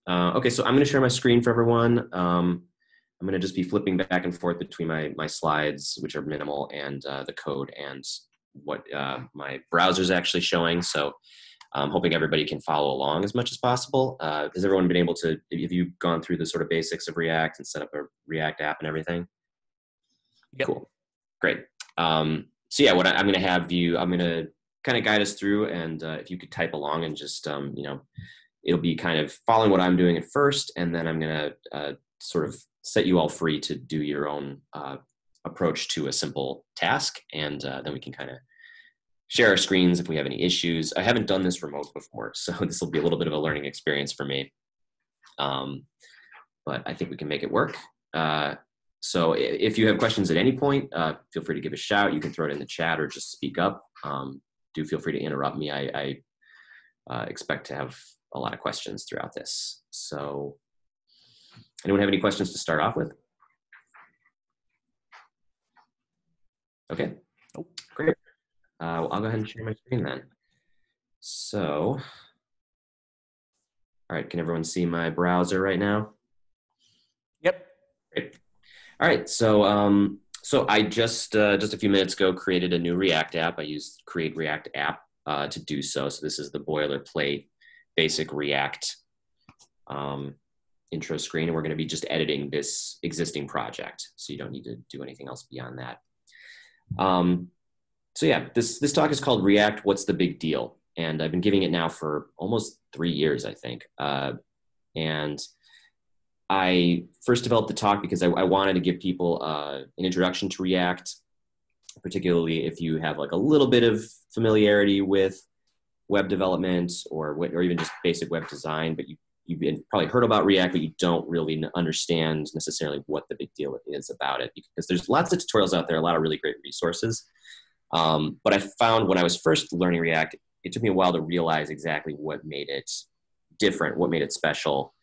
Okay, so I'm going to share my screen for everyone. I'm going to just be flipping back and forth between my slides, which are minimal, and the code and what my browser is actually showing. So I'm hoping everybody can follow along as much as possible. Has everyone been able to, have you gone through the sort of basics of React and set up a React app and everything? Yep. Cool, great. So yeah, what I'm going to have you, I'm going to kind of guide us through, and if you could type along and just, you know, it'll be kind of following what I'm doing at first, and then I'm going to sort of set you all free to do your own approach to a simple task, and then we can kind of share our screens if we have any issues. I haven't done this remote before, so this will be a little bit of a learning experience for me. But I think we can make it work. So if you have questions at any point, feel free to give a shout. You can throw it in the chat or just speak up. Do feel free to interrupt me. I expect to have a lot of questions throughout this. So anyone have any questions to start off with? Okay, great. I'll go ahead and share my screen then. So, all right, can everyone see my browser right now? Yep. Great. All right, so so I just a few minutes ago created a new React app. I used create React app to do so. So this is the boilerplate basic React intro screen, and we're going to be just editing this existing project. So you don't need to do anything else beyond that. So yeah, this talk is called React, What's the Big Deal? And I've been giving it now for almost 3 years, I think. And I first developed the talk because I wanted to give people an introduction to React, particularly if you have like a little bit of familiarity with web development or even just basic web design, but you've probably heard about React, but you don't really understand necessarily what the big deal is about it, because there's lots of tutorials out there, a lot of really great resources. But I found when I was first learning React, it took me a while to realize exactly what made it different, what made it special,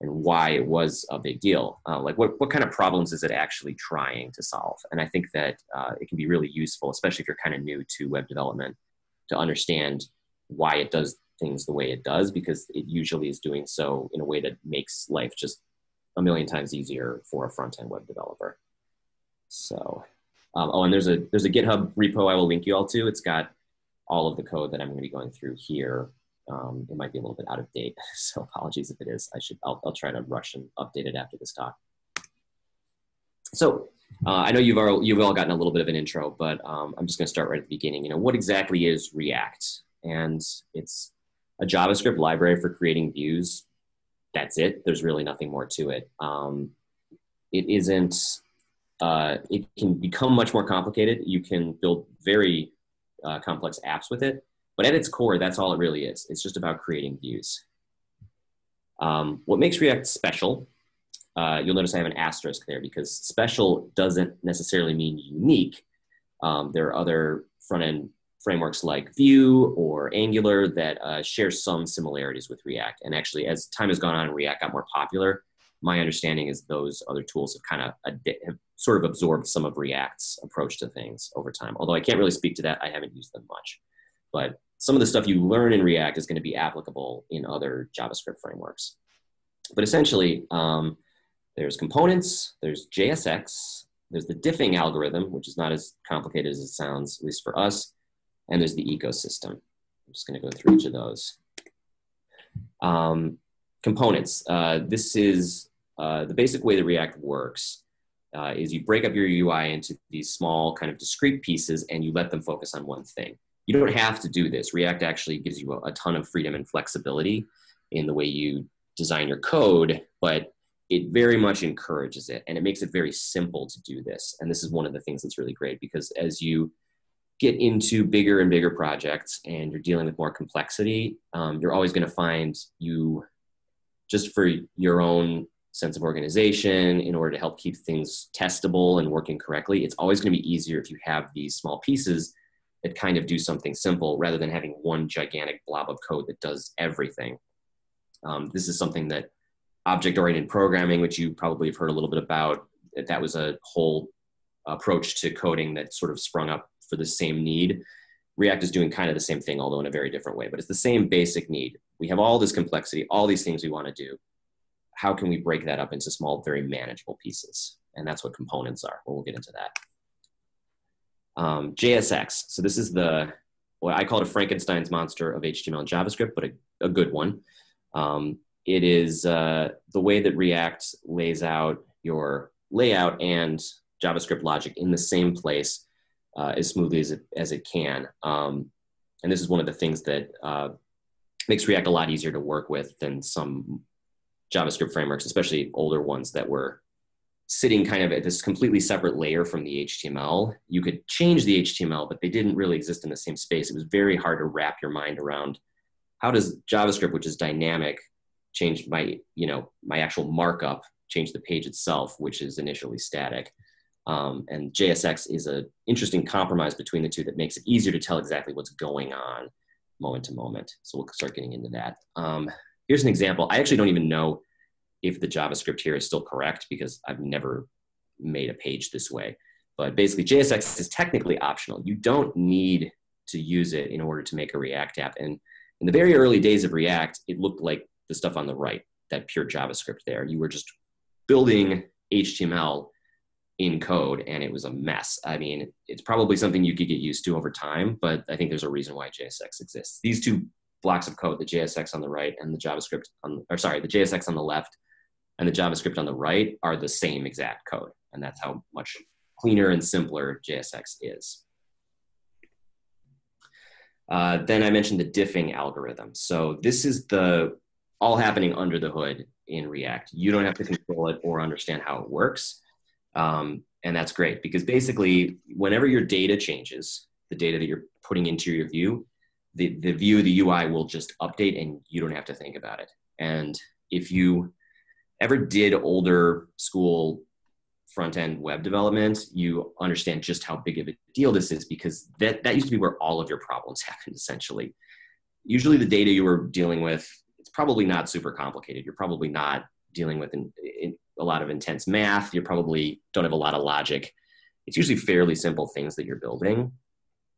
and why it was a big deal. Like what kind of problems is it actually trying to solve? And I think that it can be really useful, especially if you're kind of new to web development, to understand why it does things the way it does, because it usually is doing so in a way that makes life just a million times easier for a front-end web developer. So, oh, and there's a GitHub repo I will link you all to. It's got all of the code that I'm going to be going through here. It might be a little bit out of date, so apologies if it is. I'll try to rush and update it after this talk. So I know you've all gotten a little bit of an intro, but I'm just going to start right at the beginning. You know, what exactly is React? And it's a JavaScript library for creating views. That's it. There's really nothing more to it. It isn't. It can become much more complicated. You can build very complex apps with it, but at its core, that's all it really is. It's just about creating views. What makes React special, you'll notice I have an asterisk there because special doesn't necessarily mean unique. There are other front-end frameworks like Vue or Angular that share some similarities with React. And actually, as time has gone on and React got more popular, my understanding is those other tools have have sort of absorbed some of React's approach to things over time. Although I can't really speak to that, I haven't used them much. But some of the stuff you learn in React is going to be applicable in other JavaScript frameworks. But essentially, there's components, there's JSX, there's the diffing algorithm, which is not as complicated as it sounds, at least for us, and there's the ecosystem. I'm just going to go through each of those. Components. This is the basic way that React works. Is you break up your UI into these small kind of discrete pieces and you let them focus on one thing. You don't have to do this. React actually gives you a ton of freedom and flexibility in the way you design your code, but it very much encourages it and it makes it very simple to do this. And this is one of the things that's really great, because as you get into bigger and bigger projects and you're dealing with more complexity, you're always going to find you, just for your own sense of organization, in order to help keep things testable and working correctly, it's always going to be easier if you have these small pieces that kind of do something simple rather than having one gigantic blob of code that does everything. This is something that object-oriented programming, which you probably have heard a little bit about, that was a whole approach to coding that sort of sprung up for the same need. React is doing kind of the same thing, although in a very different way, but it's the same basic need. We have all this complexity, all these things we want to do. how can we break that up into small, very manageable pieces? And that's what components are. We'll get into that. JSX. So this is well, I call it a Frankenstein's monster of HTML and JavaScript, but a good one. It is the way that React lays out your layout and JavaScript logic in the same place as smoothly as it can. And this is one of the things that makes React a lot easier to work with than some JavaScript frameworks, especially older ones that were sitting kind of at this completely separate layer from the HTML. You could change the HTML, but they didn't really exist in the same space. It was very hard to wrap your mind around how does JavaScript, which is dynamic, change my actual markup, change the page itself, which is initially static. And JSX is an interesting compromise between the two that makes it easier to tell exactly what's going on moment to moment. So we'll start getting into that. Here's an example. I actually don't even know if the JavaScript here is still correct because I've never made a page this way. But basically, JSX is technically optional. You don't need to use it in order to make a React app. And in the very early days of React, it looked like the stuff on the right, that pure JavaScript there. You were just building HTML in code, and it was a mess. I mean, it's probably something you could get used to over time, but I think there's a reason why JSX exists. These two blocks of code, the JSX on the right and the JavaScript the JSX on the left and the JavaScript on the right are the same exact code. And that's how much cleaner and simpler JSX is. Then I mentioned the diffing algorithm. So this is all happening under the hood in React. You don't have to control it or understand how it works. And that's great because basically whenever your data changes, the data that you're putting into your view, the UI will just update and you don't have to think about it. And if you ever did older school front-end web development, you understand just how big of a deal this is because that used to be where all of your problems happened essentially. Usually the data you were dealing with, it's probably not super complicated. You're probably not dealing with a lot of intense math. You probably don't have a lot of logic. It's usually fairly simple things that you're building.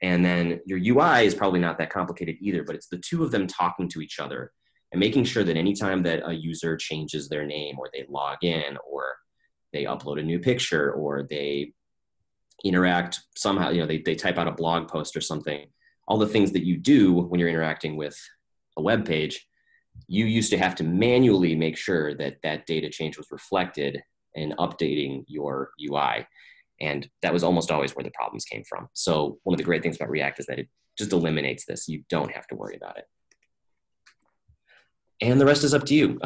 And then your UI is probably not that complicated either, but it's the two of them talking to each other and making sure that anytime that a user changes their name or they log in or they upload a new picture or they interact somehow, they type out a blog post or something, all the things that you do when you're interacting with a web page, you used to have to manually make sure that that data change was reflected in updating your UI. And that was almost always where the problems came from. So one of the great things about React is that it just eliminates this. You don't have to worry about it. And the rest is up to you.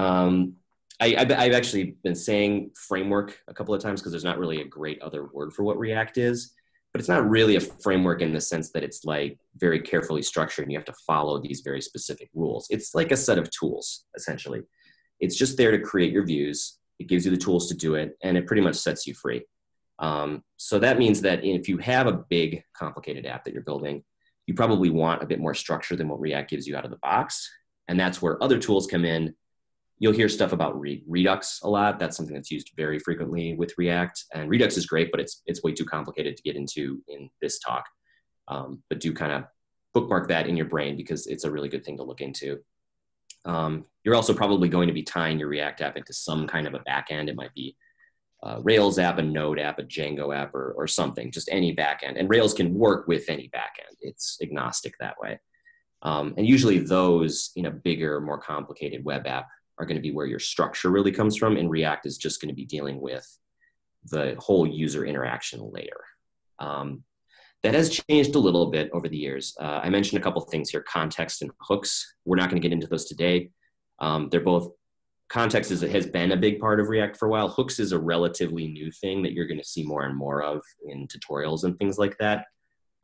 I've actually been saying framework a couple of times because there's not really a great other word for what React is, but it's not really a framework in the sense that it's like very carefully structured and you have to follow these very specific rules. It's like a set of tools, essentially. It's just there to create your views. It gives you the tools to do it, and it pretty much sets you free. So that means that if you have a big, complicated app that you're building, you probably want a bit more structure than what React gives you out of the box. And that's where other tools come in. You'll hear stuff about Redux a lot. That's something that's used very frequently with React. And Redux is great, but it's way too complicated to get into in this talk. But do kind of bookmark that in your brain because it's a really good thing to look into. You're also probably going to be tying your React app into some kind of a backend. It might be a Rails app, a Node app, a Django app, or something, just any backend. And Rails can work with any backend. It's agnostic that way. And usually those in a bigger, more complicated web app are going to be where your structure really comes from. And React is just going to be dealing with the whole user interaction layer. That has changed a little bit over the years. I mentioned a couple of things here, context and hooks. We're not going to get into those today. They're both, context has been a big part of React for a while. Hooks is a relatively new thing that you're going to see more and more of in tutorials and things like that.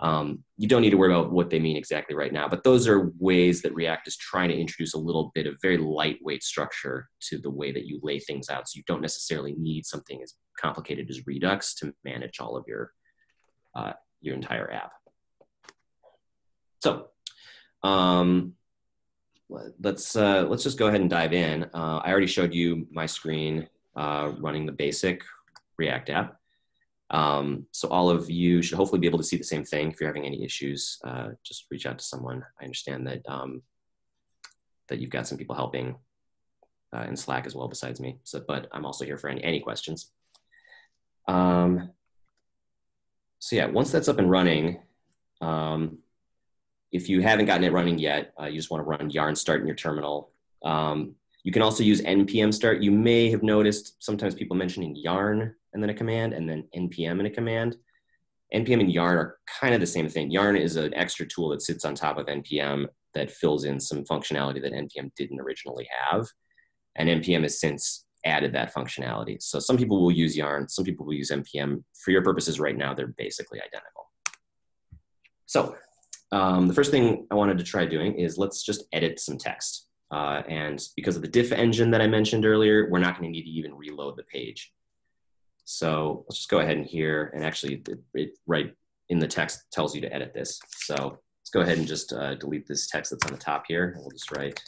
You don't need to worry about what they mean exactly right now, but those are ways that React is trying to introduce a little bit of very lightweight structure to the way that you lay things out. So you don't necessarily need something as complicated as Redux to manage all of your entire app. So let's just go ahead and dive in. I already showed you my screen running the basic React app. So all of you should hopefully be able to see the same thing. If you're having any issues, just reach out to someone. I understand that that you've got some people helping in Slack as well besides me. So, but I'm also here for any questions. So yeah, once that's up and running, if you haven't gotten it running yet, you just want to run yarn start in your terminal. You can also use npm start. You may have noticed sometimes people mentioning yarn and then a command and then npm and a command. npm and yarn are kind of the same thing. Yarn is an extra tool that sits on top of npm that fills in some functionality that npm didn't originally have. And npm has since added that functionality. So some people will use yarn, some people will use npm. For your purposes right now, they're basically identical. So the first thing I wanted to try doing is let's just edit some text. And because of the diff engine that I mentioned earlier, we're not going to need to even reload the page. So let's just go ahead and here, and actually it right in the text tells you to edit this. So let's go ahead and just delete this text that's on the top here. And we'll just write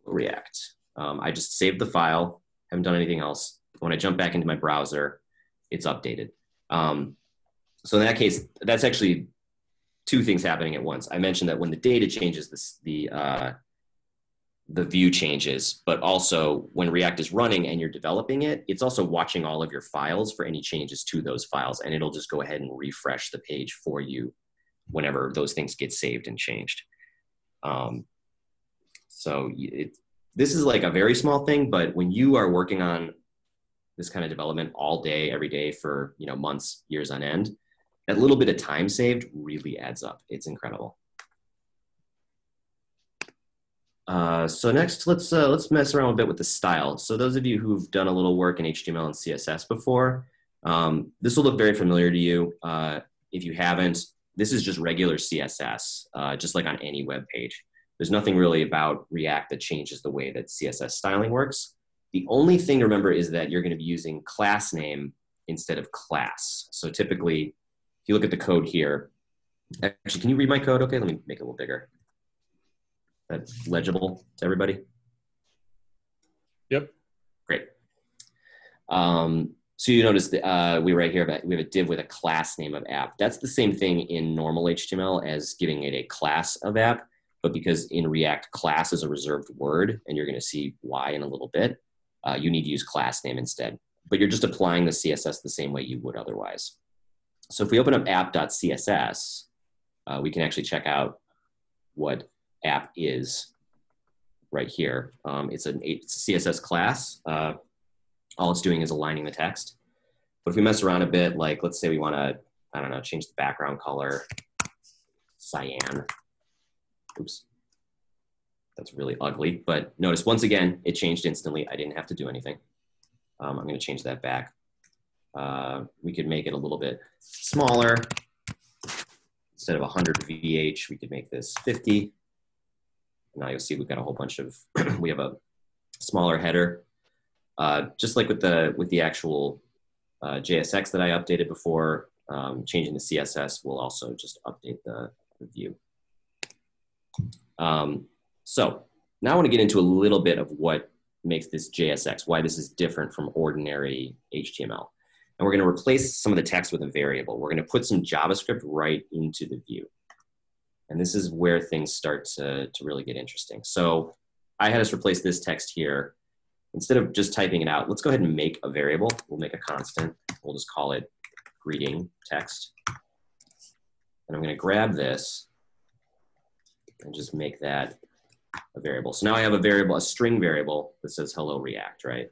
React. I just saved the file, haven't done anything else. When I jump back into my browser, it's updated. So in that case, that's actually two things happening at once. I mentioned that when the data changes, the view changes, but also when React is running and you're developing it, it's also watching all of your files for any changes to those files, and it'll just go ahead and refresh the page for you whenever those things get saved and changed. This is like a very small thing, but when you are working on this kind of development all day, every day for months, years on end, that little bit of time saved really adds up. It's incredible. So next, let's mess around a bit with the style. So those of you who've done a little work in HTML and CSS before, this will look very familiar to you. If you haven't, this is just regular CSS, just like on any web page. There's nothing really about React that changes the way that CSS styling works. The only thing to remember is that you're going to be using class name instead of class. So typically, if you look at the code here, actually, can you read my code? Okay, let me make it a little bigger. That's legible to everybody? Yep. Great. So you notice that we right here, we have a div with a class name of app. That's the same thing in normal HTML as giving it a class of app. But because in React, class is a reserved word, and you're going to see why in a little bit, you need to use class name instead. But you're just applying the CSS the same way you would otherwise. So if we open up app.css, we can actually check out what app is right here. It's a CSS class. All it's doing is aligning the text. But if we mess around a bit, like let's say we want to, I don't know, change the background color, cyan. Oops, that's really ugly. But notice once again, it changed instantly. I didn't have to do anything. I'm going to change that back. We could make it a little bit smaller. Instead of 100 VH, we could make this 50. Now you'll see we've got a whole bunch of, we have a smaller header. Just like with the actual JSX that I updated before, changing the CSS will also just update the view. So now I want to get into a little bit of what makes this JSX, why this is different from ordinary HTML. And we're going to replace some of the text with a variable. We're going to put some JavaScript right into the view. And this is where things start to really get interesting. So I had us replace this text here. Instead of just typing it out, let's go ahead and make a variable. We'll make a constant. We'll just call it greeting text. And I'm going to grab this and just make that a variable. So now I have a variable, a string variable that says hello React, right?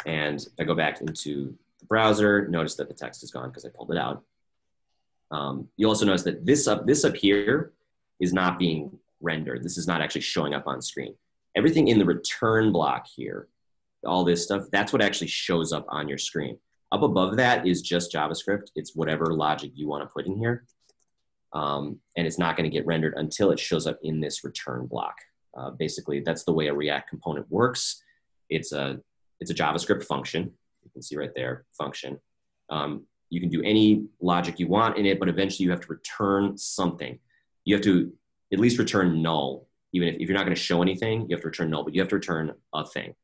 And if I go back into the browser, notice that the text is gone because I pulled it out. You'll also notice that this up here is not being rendered. This is not actually showing up on screen. Everything in the return block here, all this stuff, that's what actually shows up on your screen. Up above that is just JavaScript. It's whatever logic you want to put in here. And it's not going to get rendered until it shows up in this return block. Basically, that's the way a React component works. It's a JavaScript function. You can see right there, function. You can do any logic you want in it, but eventually you have to return something. You have to at least return null. Even if you're not going to show anything, you have to return null, but you have to return a thing.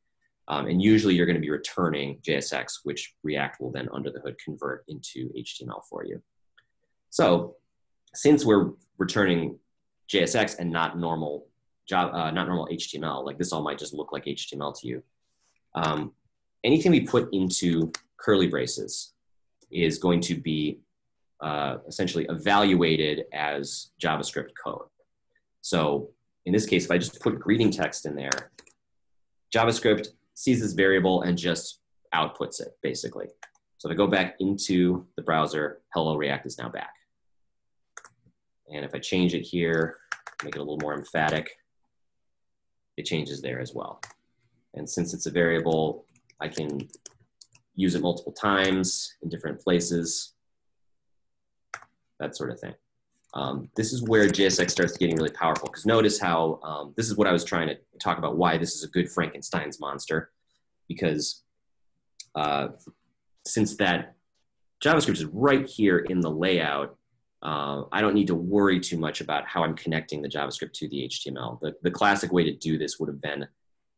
And usually you're going to be returning JSX, which React will then under the hood convert into HTML for you. So since we're returning JSX and not normal not normal HTML. Like this all might just look like HTML to you. Anything we put into curly braces is going to be essentially evaluated as JavaScript code. So in this case, if I just put greeting text in there, JavaScript sees this variable and just outputs it, basically. So if I go back into the browser, hello React is now back. And if I change it here, make it a little more emphatic, it changes there as well. And since it's a variable, I can use it multiple times in different places, that sort of thing. This is where JSX starts getting really powerful, because notice how, this is what I was trying to talk about, why this is a good Frankenstein's monster, because since that JavaScript is right here in the layout, I don't need to worry too much about how I'm connecting the JavaScript to the HTML. The classic way to do this would have been,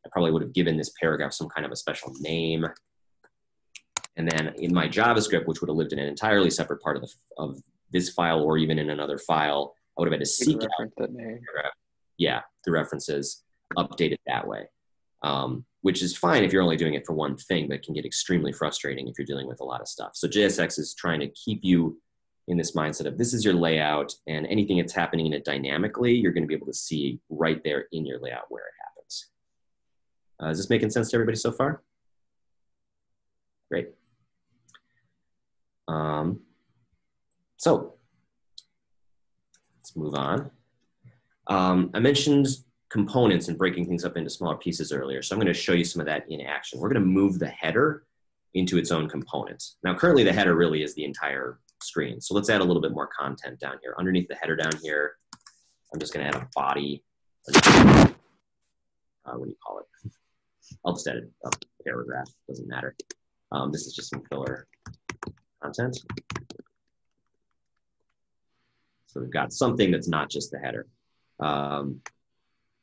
I probably would have given this paragraph some kind of a special name. And then in my JavaScript, which would have lived in an entirely separate part of this file or even in another file, I would have had to seek out that name. Yeah, the references, update it that way. Which is fine if you're only doing it for one thing, but can get extremely frustrating if you're dealing with a lot of stuff. So JSX is trying to keep you in this mindset of this is your layout, and anything that's happening in it dynamically, you're going to be able to see right there in your layout where it happens. Is this making sense to everybody so far? Great. So let's move on. I mentioned components and breaking things up into smaller pieces earlier. So I'm going to show you some of that in action. We're going to move the header into its own component. Now, currently the header really is the entire screen. So let's add a little bit more content down here. Underneath the header down here, I'm just going to add a body. What do you call it? I'll just add a paragraph, doesn't matter. This is just some filler content. So we've got something that's not just the header.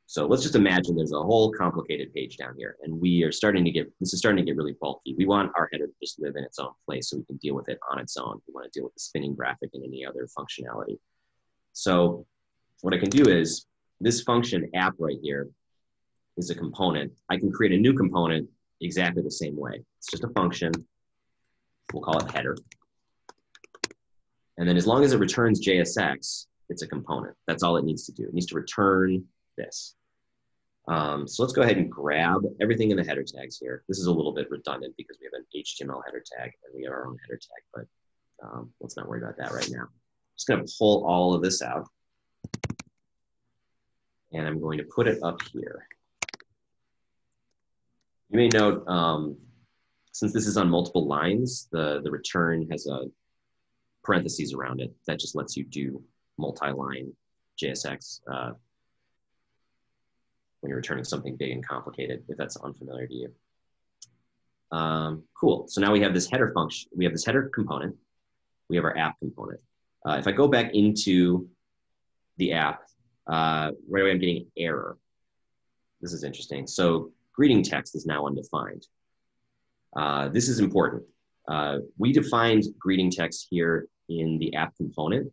So let's just imagine there's a whole complicated page down here, and we are starting to get, this is starting to get really bulky. We want our header to just live in its own place so we can deal with it on its own. We want to deal with the spinning graphic and any other functionality. So what I can do is this function app right here is a component. I can create a new component exactly the same way. It's just a function. We'll call it header. And then as long as it returns JSX, it's a component. That's all it needs to do. It needs to return this. So let's go ahead and grab everything in the header tags here. This is a little bit redundant because we have an HTML header tag and we have our own header tag, but let's not worry about that right now. Just going to pull all of this out, and I'm going to put it up here. You may note, since this is on multiple lines, the return has a parentheses around it. That just lets you do multi-line JSX when you're returning something big and complicated, if that's unfamiliar to you. Cool, so now we have this header function. We have this header component. We have our app component. If I go back into the app, right away I'm getting an error. This is interesting. So greeting text is now undefined. This is important. We defined greeting text here in the app component,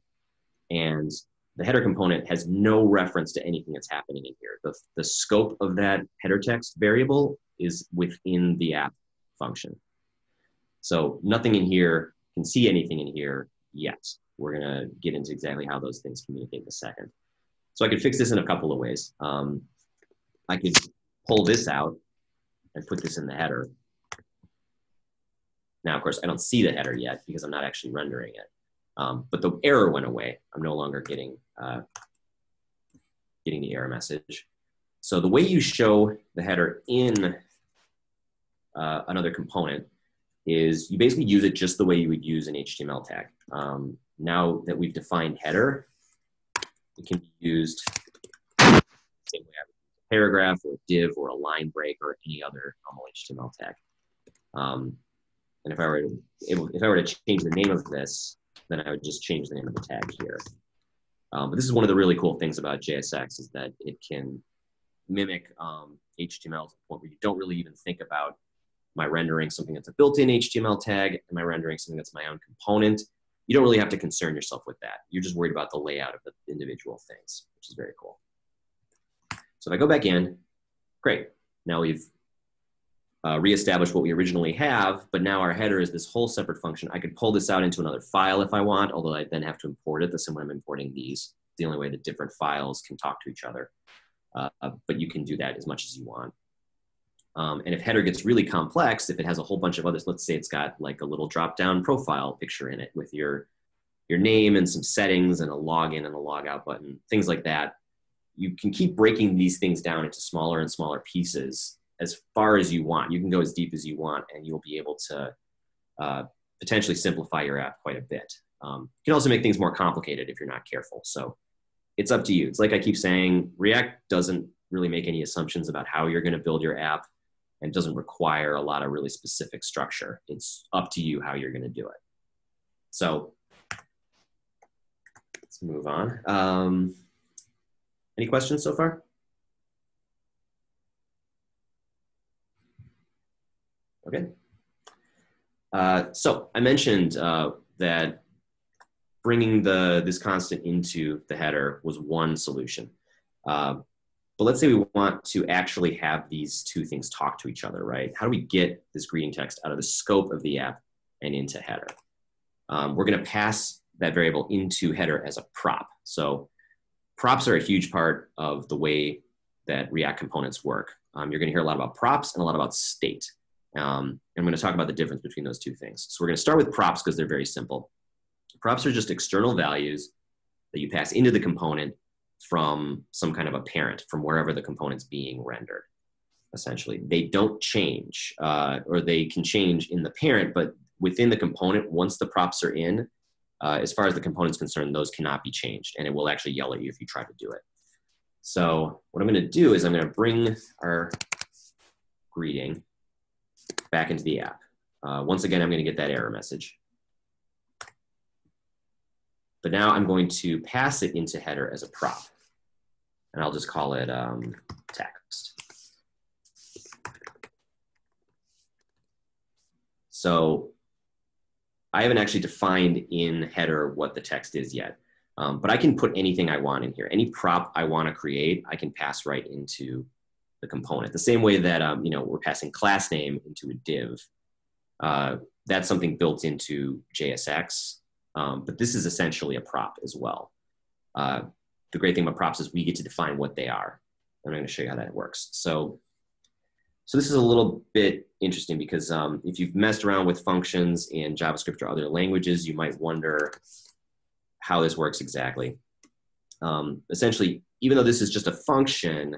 and the header component has no reference to anything that's happening in here. The scope of that header text variable is within the app function. So nothing in here can see anything in here yet. We're gonna get into exactly how those things communicate in a second. So I could fix this in a couple of ways. I could pull this out and put this in the header. Now, of course, I don't see the header yet because I'm not actually rendering it. But the error went away. I'm no longer getting the error message. So the way you show the header in another component is you basically use it just the way you would use an HTML tag. Now that we've defined header, it can be used the same way I would use a paragraph or a div or a line break or any other normal HTML tag. And if I were to change the name of this, then I would just change the name of the tag here. But this is one of the really cool things about JSX is that it can mimic HTML to the point where you don't really even think about, am I rendering something that's a built-in HTML tag? Am I rendering something that's my own component? You don't really have to concern yourself with that. You're just worried about the layout of the individual things, which is very cool. So So if I go back in, great. Now we've reestablished what we originally have, but now our header is this whole separate function. I could pull this out into another file if I want, although I then have to import it the same way I'm importing these. The only way that different files can talk to each other. But you can do that as much as you want. And if header gets really complex, if it has a whole bunch of others, let's say it's got like a little drop-down profile picture in it with your name and some settings and a login and a logout button, things like that. You can keep breaking these things down into smaller and smaller pieces as far as you want. You can go as deep as you want, and you'll be able to potentially simplify your app quite a bit. You can also make things more complicated if you're not careful. So it's up to you. It's like I keep saying, React doesn't really make any assumptions about how you're going to build your app and doesn't require a lot of really specific structure. It's up to you how you're going to do it. So let's move on. Any questions so far? Okay. So I mentioned that bringing this constant into the header was one solution. But let's say we want to actually have these two things talk to each other, right? How do we get this greeting text out of the scope of the app and into header? We're going to pass that variable into header as a prop. So props are a huge part of the way that React components work. You're going to hear a lot about props and a lot about state. And I'm going to talk about the difference between those two things. So we're going to start with props because they're very simple. Props are just external values that you pass into the component from some kind of a parent, from wherever the component's being rendered, essentially. They don't change, or they can change in the parent, but within the component, once the props are in, as far as the component's concerned, those cannot be changed, and it will actually yell at you if you try to do it. So what I'm going to do is I'm going to bring our greeting back into the app. Once again, I'm going to get that error message. But now I'm going to pass it into header as a prop. And I'll just call it text. So I haven't actually defined in header what the text is yet. But I can put anything I want in here. Any prop I want to create, I can pass right into the component. The same way that we're passing class name into a div. That's something built into JSX. But this is essentially a prop as well. The great thing about props is we get to define what they are. I'm going to show you how that works. So this is a little bit interesting because if you've messed around with functions in JavaScript or other languages, you might wonder how this works exactly. Essentially, even though this is just a function,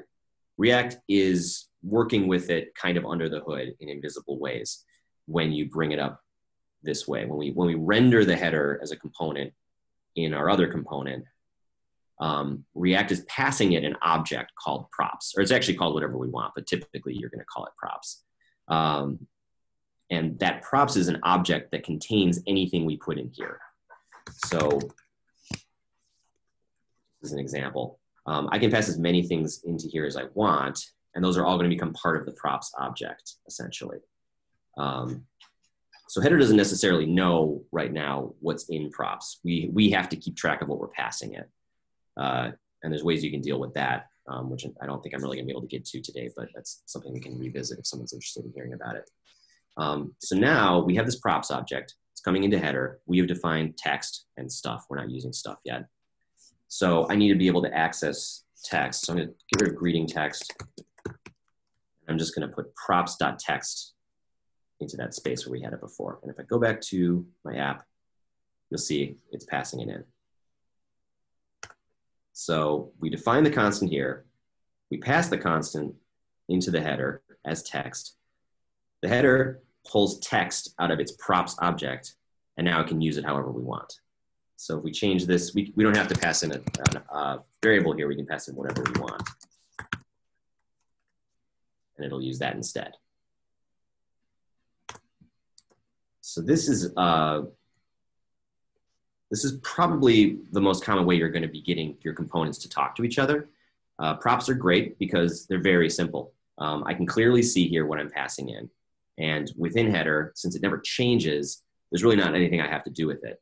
React is working with it kind of under the hood in invisible ways when you bring it up this way. When we render the header as a component in our other component, React is passing it an object called props, or it's actually called whatever we want, but typically you're going to call it props. And that props is an object that contains anything we put in here. So as an example, I can pass as many things into here as I want, and those are all going to become part of the props object, essentially. So header doesn't necessarily know right now what's in props. We have to keep track of what we're passing it. And there's ways you can deal with that, which I don't think I'm really going to be able to get to today, but that's something we can revisit if someone's interested in hearing about it. So now we have this props object. It's coming into header. We have defined text and stuff. We're not using stuff yet. So I need to be able to access text. So I'm going to get rid of greeting text. I'm just going to put props.text into that space where we had it before. And if I go back to my app, you'll see it's passing it in. So we define the constant here. We pass the constant into the header as text. The header pulls text out of its props object, and now it can use it however we want. So if we change this, we don't have to pass in a variable here. We can pass in whatever we want. And it'll use that instead. So this is probably the most common way you're going to be getting your components to talk to each other. Props are great because they're very simple. I can clearly see here what I'm passing in. And within header, since it never changes, there's really not anything I have to do with it.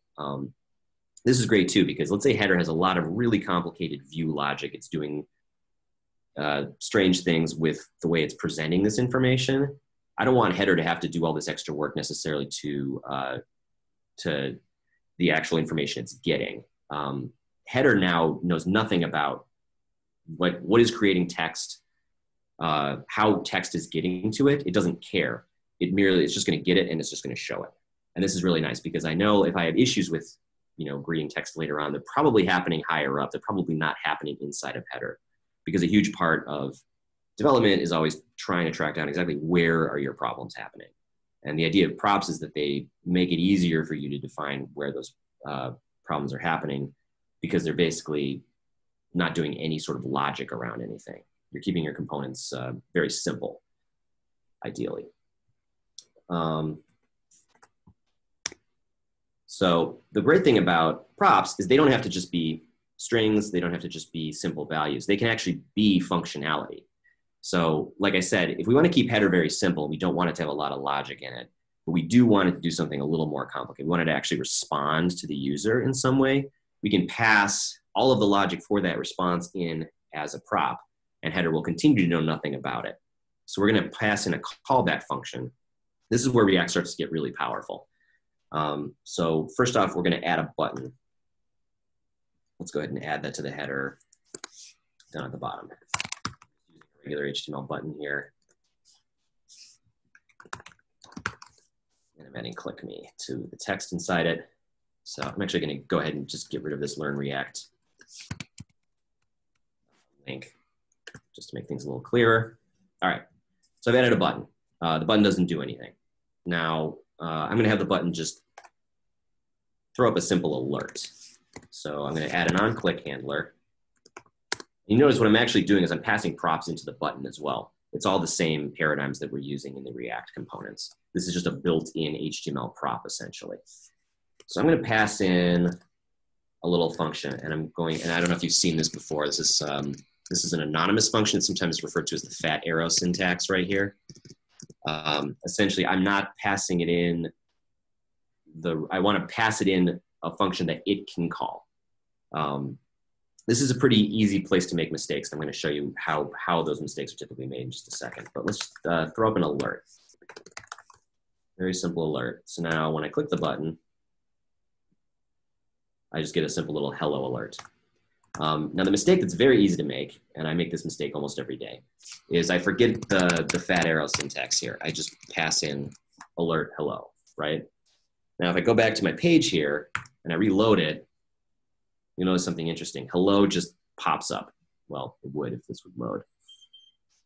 This is great too, because let's say header has a lot of really complicated view logic. It's doing strange things with the way it's presenting this information. I don't want header to have to do all this extra work necessarily to the actual information it's getting. Header now knows nothing about what is creating text, how text is getting to it. It doesn't care. It's just going to get it and it's just going to show it. And this is really nice because I know if I have issues with, greeting text later on, they're probably happening higher up. They're probably not happening inside of header, because a huge part of development is always trying to track down exactly where are your problems happening. And the idea of props is that they make it easier for you to define where those problems are happening, because they're basically not doing any sort of logic around anything. You're keeping your components very simple, ideally. So the great thing about props is they don't have to just be strings. They don't have to just be simple values. They can actually be functionality. So like I said, if we want to keep header very simple, we don't want it to have a lot of logic in it, but we do want it to do something a little more complicated. We want it to actually respond to the user in some way. We can pass all of the logic for that response in as a prop, and header will continue to know nothing about it. So we're going to pass in a callback function. This is where React starts to get really powerful. So first off, we're going to add a button. Let's go ahead and add that to the header down at the bottom. Using a regular HTML button here. And I'm adding click me to the text inside it. So I'm actually going to go ahead and just get rid of this Learn React link just to make things a little clearer. All right, so I've added a button. The button doesn't do anything. Now, I'm going to have the button just throw up a simple alert. So I'm going to add an onClick handler. You notice what I'm actually doing is I'm passing props into the button as well. It's all the same paradigms that we're using in the React components. This is just a built-in HTML prop, essentially. So I'm going to pass in a little function, and I don't know if you've seen this before. This is an anonymous function. It's sometimes referred to as the fat arrow syntax right here. Essentially, I'm not passing it in I want to pass it in a function that it can call. This is a pretty easy place to make mistakes. I'm going to show you how those mistakes are typically made in just a second. But let's throw up an alert. Very simple alert. So now when I click the button, I just get a simple little hello alert. Now the mistake that's very easy to make, and I make this mistake almost every day, is I forget the fat arrow syntax here. I just pass in alert hello, right? Now if I go back to my page here and I reload it, you'll notice something interesting. Hello just pops up. Well, it would if this would load.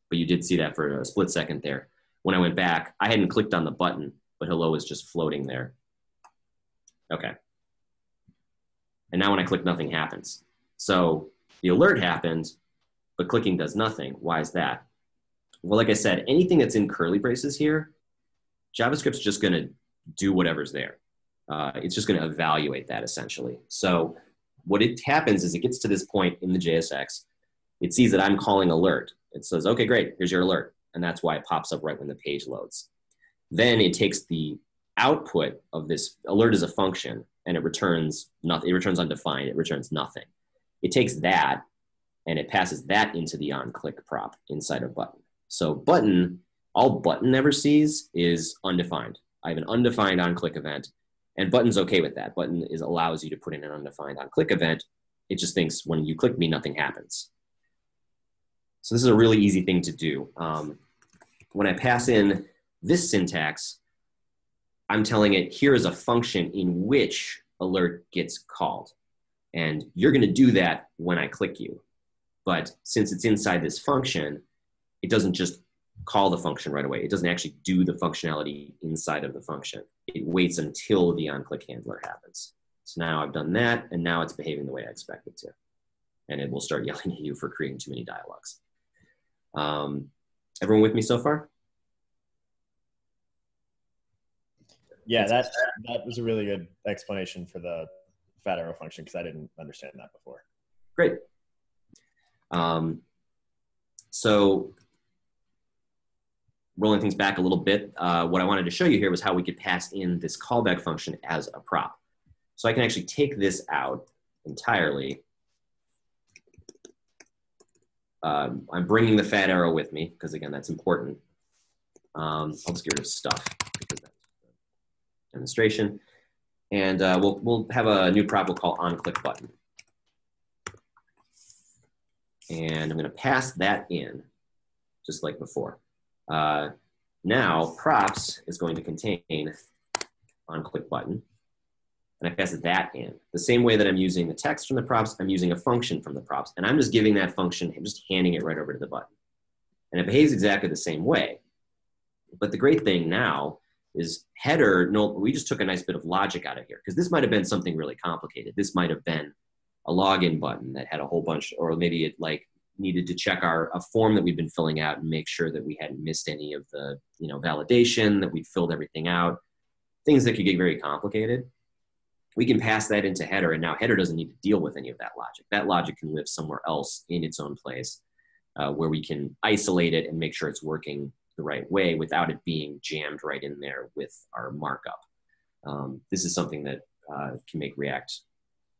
But you did see that for a split second there. When I went back, I hadn't clicked on the button, but hello is just floating there. Okay. And now when I click, nothing happens. So the alert happened, but clicking does nothing. Why is that? Well, like I said, anything that's in curly braces here, JavaScript's just going to do whatever's there. It's just going to evaluate that essentially. So what it happens is it gets to this point in the JSX. It sees that I'm calling alert. It says, okay, great, here's your alert. And that's why it pops up right when the page loads. Then it takes the output of this alert as a function and it returns nothing. It returns undefined. It returns nothing. It takes that and it passes that into the onClick prop inside of button. So button, all button ever sees is undefined. I have an undefined onClick event, and button's okay with that. Button allows you to put in an undefined onClick event. It just thinks when you click me, nothing happens. So this is a really easy thing to do. When I pass in this syntax, I'm telling it, here is a function in which alert gets called. And you're going to do that when I click you. But since it's inside this function, it doesn't just call the function right away. It doesn't actually do the functionality inside of the function. It waits until the onClick handler happens. So now I've done that, and now it's behaving the way I expect it to. And it will start yelling at you for creating too many dialogues. Everyone with me so far? Yeah, that was a really good explanation for the fat arrow function because I didn't understand that before. Great. So rolling things back a little bit, what I wanted to show you here was how we could pass in this callback function as a prop. So I can actually take this out entirely I'm bringing the fat arrow with me because, again, that's important. I'll just get rid of stuff because that's a demonstration. And we'll have a new prop we'll call onClickButton. And I'm going to pass that in, just like before. Now, props is going to contain onClickButton. And I pass that in. The same way that I'm using the text from the props, I'm using a function from the props. And I'm just giving that function, I'm just handing it right over to the button. And it behaves exactly the same way. But the great thing now is header, no, we just took a nice bit of logic out of here, because this might have been something really complicated. This might have been a login button that had a whole bunch, or maybe it like needed to check a form that we've been filling out and make sure that we hadn't missed any of the validation, that we'd filled everything out, things that could get very complicated. We can pass that into header, and now header doesn't need to deal with any of that logic. That logic can live somewhere else in its own place, where we can isolate it and make sure it's working the right way without it being jammed right in there with our markup. This is something that can make React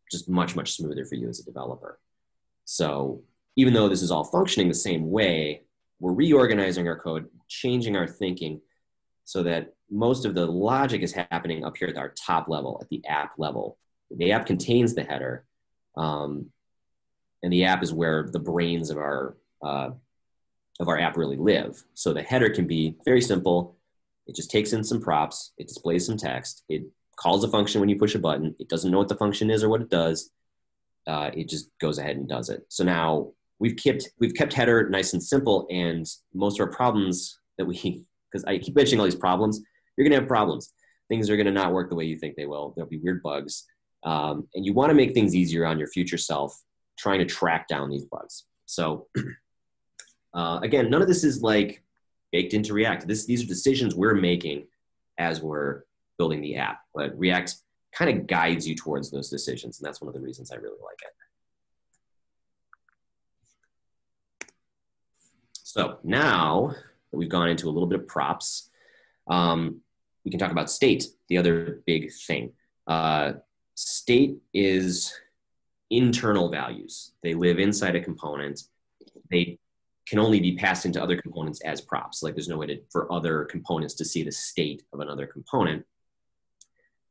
just much, much smoother for you as a developer. So even though this is all functioning the same way, we're reorganizing our code, changing our thinking so that most of the logic is happening up here at our top level, at the app level. The app contains the header, and the app is where the brains of our app really live. So the header can be very simple. It just takes in some props. It displays some text. It calls a function when you push a button. It doesn't know what the function is or what it does. It just goes ahead and does it. So now we've kept header nice and simple, and most of our problems that because I keep mentioning all these problems, you're gonna have problems. Things are gonna not work the way you think they will. There'll be weird bugs. And you wanna make things easier on your future self, trying to track down these bugs. So again, none of this is like baked into React. These are decisions we're making as we're building the app, but React kind of guides you towards those decisions, and that's one of the reasons I really like it. So now that we've gone into a little bit of props, we can talk about state, the other big thing. State is internal values. They live inside a component. They can only be passed into other components as props. Like there's no way for other components to see the state of another component.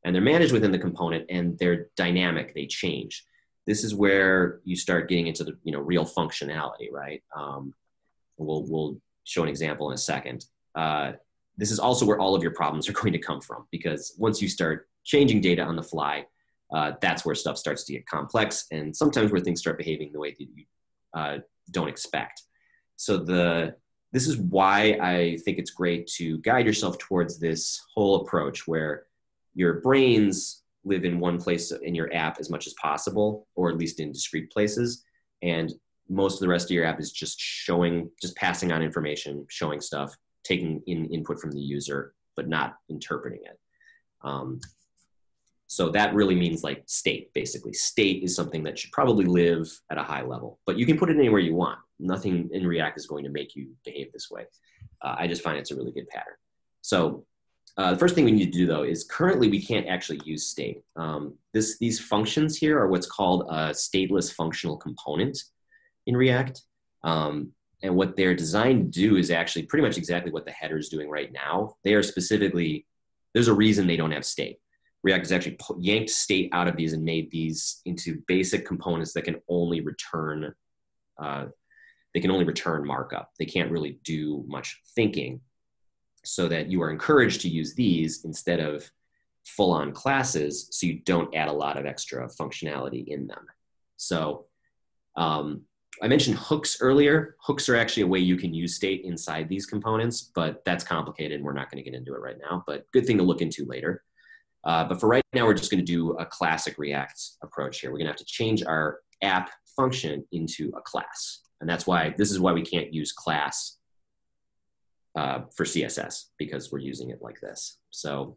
And they're managed within the component, and they're dynamic, they change. This is where you start getting into the real functionality, right? We'll show an example in a second. This is also where all of your problems are going to come from, because once you start changing data on the fly, that's where stuff starts to get complex, and sometimes where things start behaving the way that you don't expect. So this is why I think it's great to guide yourself towards this whole approach where your brains live in one place in your app as much as possible, or at least in discrete places. And most of the rest of your app is just passing on information, showing stuff, taking in input from the user, but not interpreting it. So that really means like state, basically. State is something that should probably live at a high level, but you can put it anywhere you want. Nothing in React is going to make you behave this way. I just find it's a really good pattern. So the first thing we need to do, though, is currently we can't actually use state. These functions here are what's called a stateless functional component in React. And what they're designed to do is actually pretty much exactly what the header is doing right now. They are specifically, there's a reason they don't have state. React has actually yanked state out of these and made these into basic components that can only return markup. They can't really do much thinking, so that you are encouraged to use these instead of full-on classes, so you don't add a lot of extra functionality in them. So I mentioned hooks earlier. Hooks are actually a way you can use state inside these components, but that's complicated and we're not going to get into it right now, but good thing to look into later. But for right now, we're just going to do a classic React approach here. We're going to have to change our app function into a class. And this is why we can't use class for CSS, because we're using it like this. So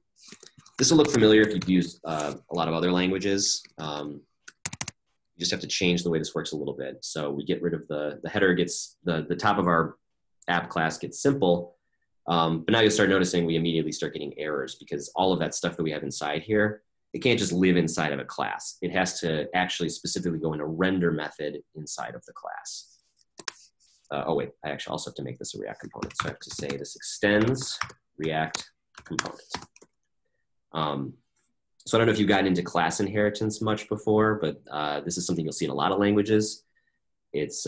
this will look familiar if you've used a lot of other languages. You just have to change the way this works a little bit. So we get rid of the header gets, the top of our app class gets simple. But now you'll start noticing we immediately start getting errors, because all of that stuff that we have inside here, it can't just live inside of a class. It has to actually specifically go in a render method inside of the class. oh wait, I actually also have to make this a React component. So I have to say this extends React component. So I don't know if you've gotten into class inheritance much before, but this is something you'll see in a lot of languages. It's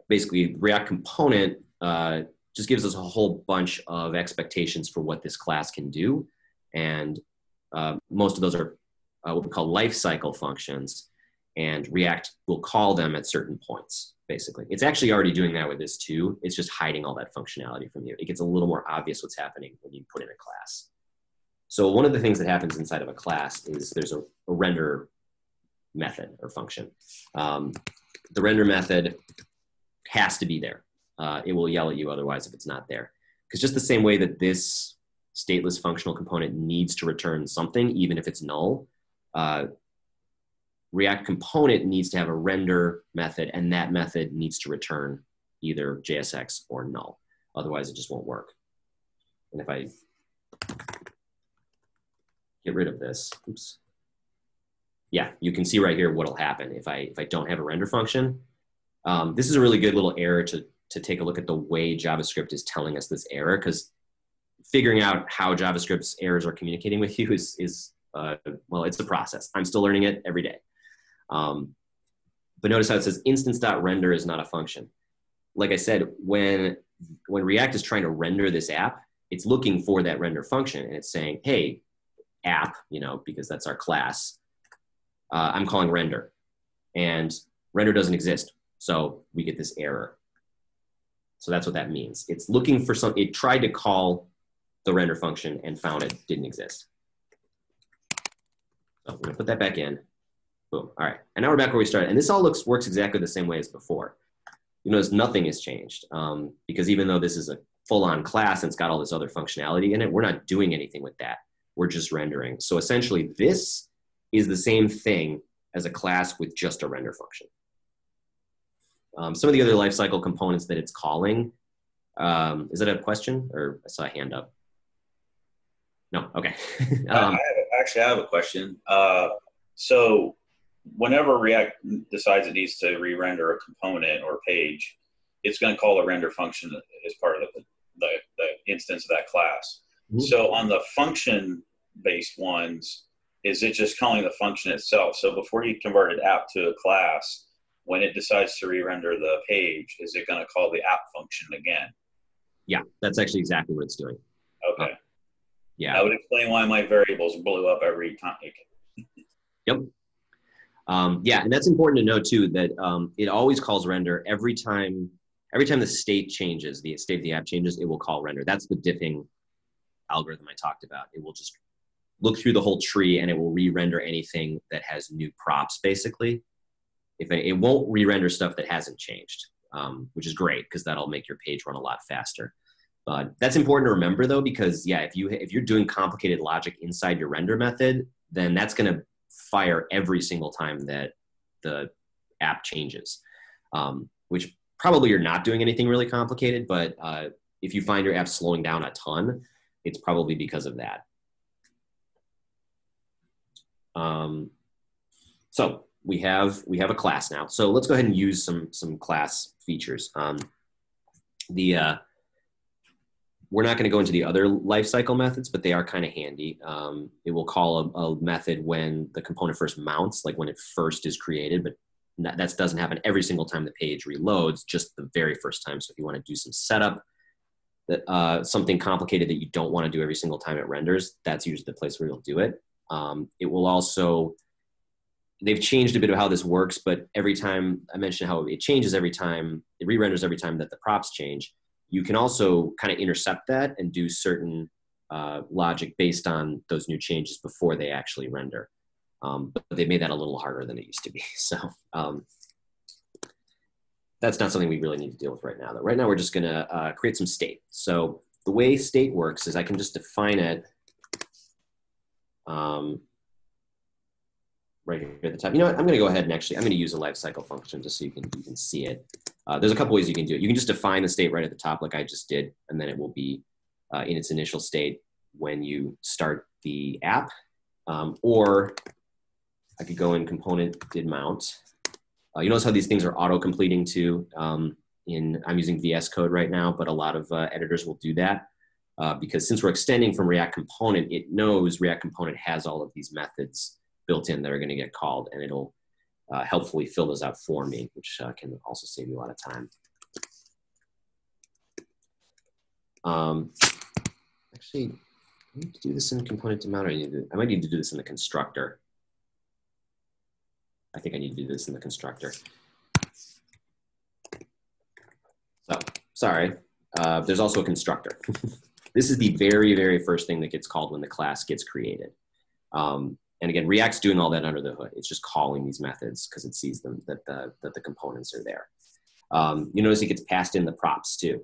basically React component just gives us a whole bunch of expectations for what this class can do. And most of those are what we call lifecycle functions. And React will call them at certain points, basically. It's actually already doing that with this too. It's just hiding all that functionality from you. It gets a little more obvious what's happening when you put in a class. So one of the things that happens inside of a class is there's a render method or function. The render method has to be there. It will yell at you otherwise if it's not there. Because just the same way that this stateless functional component needs to return something, even if it's null, React component needs to have a render method, and that method needs to return either JSX or null. Otherwise, it just won't work. And if I get rid of this, oops. Yeah, you can see right here what'll happen if I don't have a render function. This is a really good little error to take a look at the way JavaScript is telling us this error, because figuring out how JavaScript's errors are communicating with you is well, it's a process. I'm still learning it every day. But notice how it says instance.render is not a function. Like I said, when React is trying to render this app, it's looking for that render function, and it's saying, hey, app, because that's our class, I'm calling render, and render doesn't exist. So we get this error. So that's what that means. It's looking for it tried to call the render function and found it didn't exist. So I'm gonna put that back in. Boom, all right. And now we're back where we started. And this all works exactly the same way as before. You notice nothing has changed because even though this is a full-on class and it's got all this other functionality in it, we're not doing anything with that. We're just rendering. So essentially this is the same thing as a class with just a render function. Some of the other lifecycle components that it's calling, is that a question or I saw a hand up? No, okay. I have a question. So whenever React decides it needs to re-render a component or page, it's going to call a render function as part of the instance of that class. Mm-hmm. So on the function-based ones, is it just calling the function itself? So before you converted app to a class, when it decides to re-render the page, is it going to call the app function again? Yeah, that's actually exactly what it's doing. Okay. Yeah. That would explain why my variables blew up every time. Yep. Yeah, and that's important to know too, that it always calls render every time the state changes, the state of the app changes, it will call render. That's the diffing algorithm I talked about. It will just look through the whole tree and it will re-render anything that has new props, basically. It won't re-render stuff that hasn't changed, which is great because that'll make your page run a lot faster. That's important to remember though, because yeah, if you're doing complicated logic inside your render method, then that's going to fire every single time that the app changes, which probably you're not doing anything really complicated, but if you find your app slowing down a ton, it's probably because of that. So we have a class now. So let's go ahead and use some class features. We're not going to go into the other lifecycle methods, but they are kind of handy. It will call a method when the component first mounts, like when it first is created, but that doesn't happen every single time the page reloads, just the very first time. So if you want to do some setup, something complicated that you don't want to do every single time it renders, that's usually the place where you'll do it. It will also, they've changed a bit of how this works, but every time, I mentioned how it changes every time, it re-renders every time that the props change. You can also kind of intercept that and do certain logic based on those new changes before they actually render. But they made that a little harder than it used to be. So that's not something we really need to deal with right now. Though. Right now, we're just going to create some state. So the way state works is I can just define it right here at the top. You know what? I'm going to go ahead and actually, I'm going to use a lifecycle function just so you can see it. There's a couple ways you can do it. You can just define the state right at the top like I just did, and then it will be in its initial state when you start the app. Or I could go in component did mount, You notice how these things are auto-completing too. I'm using VS Code right now, but a lot of editors will do that because since we're extending from React Component, it knows React Component has all of these methods built in that are going to get called, and it'll helpfully fill those out for me, which can also save you a lot of time. Actually, I need to do this in component amount. I might need to do this in the constructor. I think I need to do this in the constructor. So, sorry. There's also a constructor. This is the very, very first thing that gets called when the class gets created. And again, React's doing all that under the hood. It's just calling these methods because it sees them that the components are there. You notice it gets passed in the props too.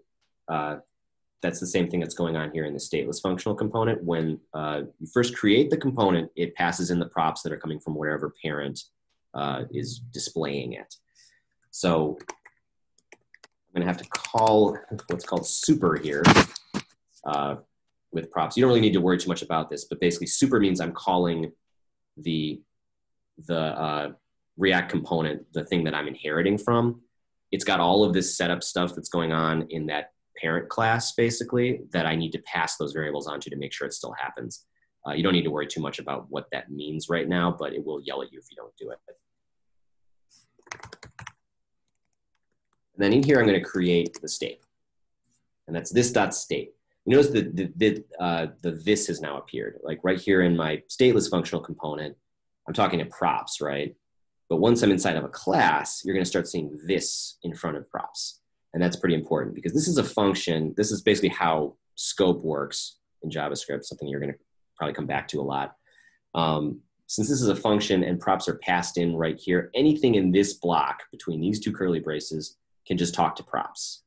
That's the same thing that's going on here in the stateless functional component. When you first create the component, it passes in the props that are coming from wherever parent is displaying it. So I'm going to have to call what's called super here with props. You don't really need to worry too much about this, but basically super means I'm calling the React component, the thing that I'm inheriting from. It's got all of this setup stuff that's going on in that parent class, basically, that I need to pass those variables onto to make sure it still happens. You don't need to worry too much about what that means right now, but it will yell at you if you don't do it. And then in here, I'm going to create the state. And that's this.state. You notice the this has now appeared. Like right here in my stateless functional component, I'm talking to props, right? But once I'm inside of a class, you're going to start seeing this in front of props. And that's pretty important because this is a function. This is basically how scope works in JavaScript, something you're going to probably come back to a lot. Since this is a function and props are passed in right here, anything in this block between these two curly braces can just talk to props.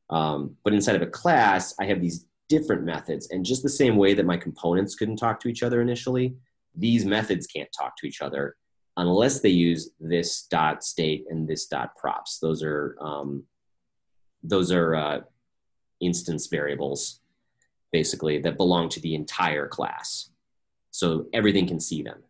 But inside of a class, I have these different methods. And just the same way that my components couldn't talk to each other initially, these methods can't talk to each other unless they use this dot state and this dot props. Those are instance variables, basically, that belong to the entire class. So everything can see them.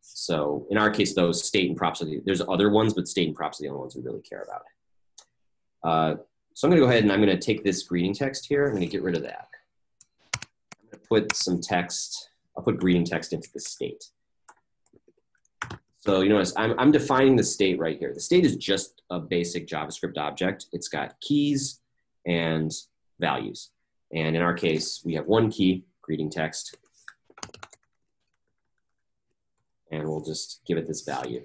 So in our case, though, state and props are there's other ones, but state and props are the only ones we really care about. So I'm going to go ahead and I'm going to take this greeting text here. I'm going to get rid of that. I'm going to put some text. I'll put greeting text into the state. So you notice I'm defining the state right here. The state is just a basic JavaScript object. It's got keys and values. And in our case, we have one key, greeting text. And we'll just give it this value.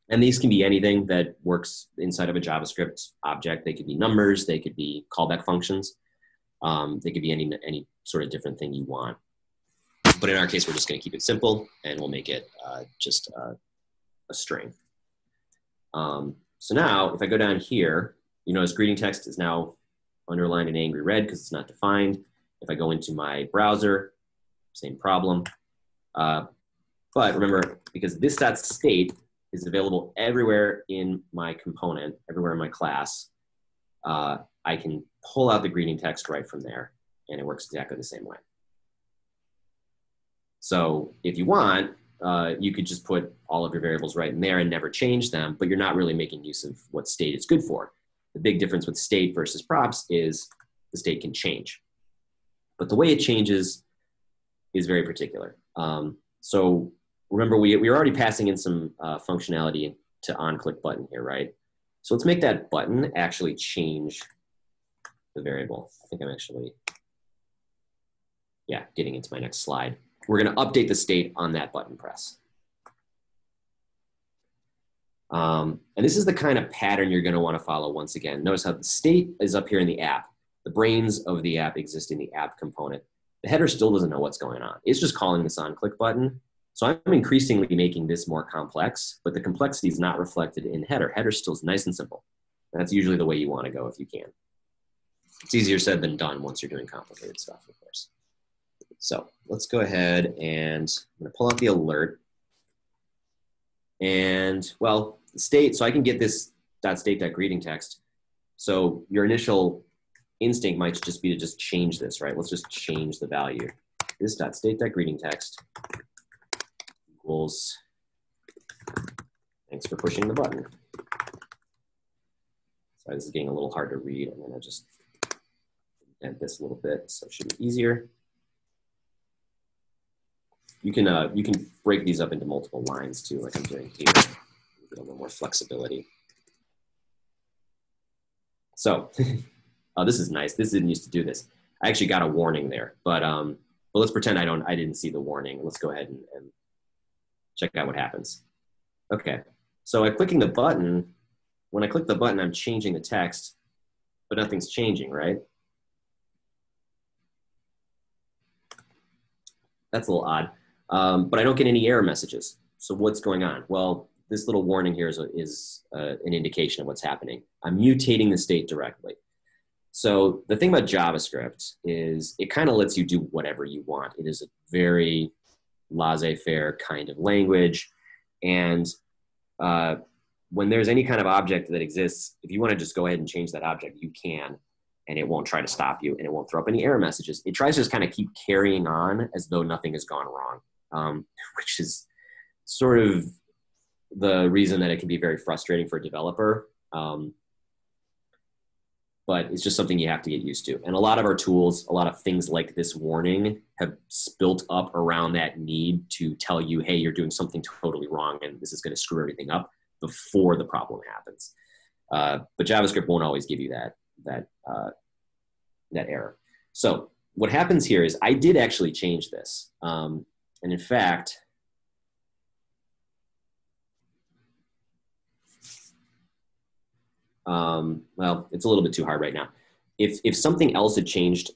And these can be anything that works inside of a JavaScript object. They could be numbers. They could be callback functions. They could be any sort of different thing you want. But in our case, we're just going to keep it simple, and we'll make it just a string. So now, if I go down here, you notice greeting text is now underlined in angry red because it's not defined. If I go into my browser, same problem. But remember, because this dot state is available everywhere in my component, everywhere in my class, I can pull out the greeting text right from there, and it works exactly the same way. So if you want, you could just put all of your variables right in there and never change them, but you're not really making use of what state is good for. The big difference with state versus props is the state can change. But the way it changes is very particular. So remember, we're already passing in some functionality to onClick button here, right? So let's make that button actually change the variable. I think I'm actually, yeah, getting into my next slide. We're going to update the state on that button press. And this is the kind of pattern you're going to want to follow once again. Notice how the state is up here in the app. The brains of the app exist in the app component. The header still doesn't know what's going on. It's just calling this onClick button. So I'm increasingly making this more complex, but the complexity is not reflected in header. Header still is nice and simple. And that's usually the way you want to go if you can. It's easier said than done once you're doing complicated stuff, of course. So let's go ahead and I'm going to pull out the alert. And well, state, so I can get this .state.greeting text. So your initial instinct might just be to just change this, right? Let's just change the value. This .state.greeting text equals, thanks for pushing the button. Sorry, this is getting a little hard to read. I'm gonna just indent this a little bit so it should be easier. You can break these up into multiple lines too, like I'm doing here. Get a little more flexibility. So, oh, this is nice. This didn't used to do this. I actually got a warning there, but let's pretend I didn't see the warning. Let's go ahead and check out what happens. Okay, so I'm clicking the button. When I click the button, I'm changing the text, but nothing's changing, right? That's a little odd, but I don't get any error messages. So what's going on? Well, this little warning here is an indication of what's happening. I'm mutating the state directly. So the thing about JavaScript is it kind of lets you do whatever you want. It is a very laissez-faire kind of language. And when there's any kind of object that exists, if you want to just go ahead and change that object, you can, and it won't try to stop you, and it won't throw up any error messages. It tries to just kind of keep carrying on as though nothing has gone wrong, which is sort of the reason that it can be very frustrating for a developer. But it's just something you have to get used to. And a lot of our tools, a lot of things like this warning have built up around that need to tell you, hey, you're doing something totally wrong and this is going to screw everything up before the problem happens. But JavaScript won't always give you that error. So what happens here is I did actually change this. And in fact, well, it's a little bit too hard right now. If something else had changed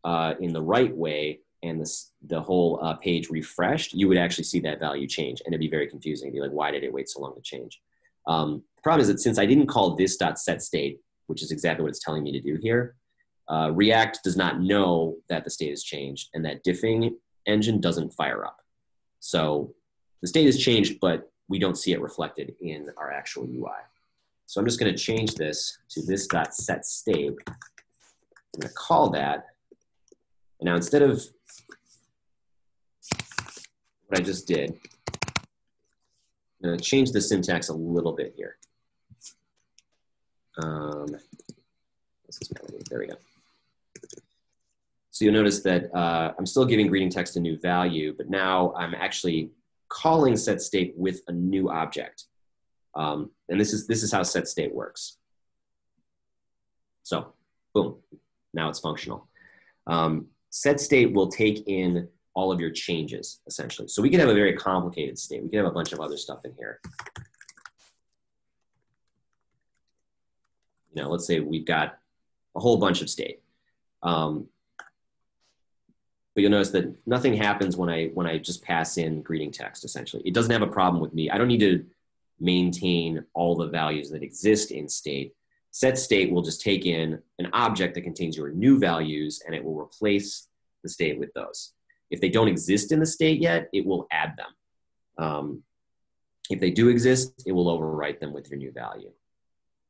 in the right way and the whole page refreshed, you would actually see that value change, and it'd be very confusing. It'd be like, why did it wait so long to change? The problem is that since I didn't call this .setState, which is exactly what it's telling me to do here, React does not know that the state has changed, and that diffing engine doesn't fire up. So the state has changed, but we don't see it reflected in our actual UI. So I'm just going to change this to this .setState. I'm going to call that. And now instead of what I just did, I'm going to change the syntax a little bit here. There we go. So you'll notice that I'm still giving greeting text a new value, but now I'm actually calling setState with a new object. And this is how setState works. So, boom, now it's functional. setState will take in all of your changes, essentially. So we could have a very complicated state. We could have a bunch of other stuff in here. You know, let's say we've got a whole bunch of state. But you'll notice that nothing happens when I just pass in greeting text, essentially. It doesn't have a problem with me. I don't need to maintain all the values that exist in state. setState will just take in an object that contains your new values, and it will replace the state with those. If they don't exist in the state yet, it will add them. If they do exist, it will overwrite them with your new value.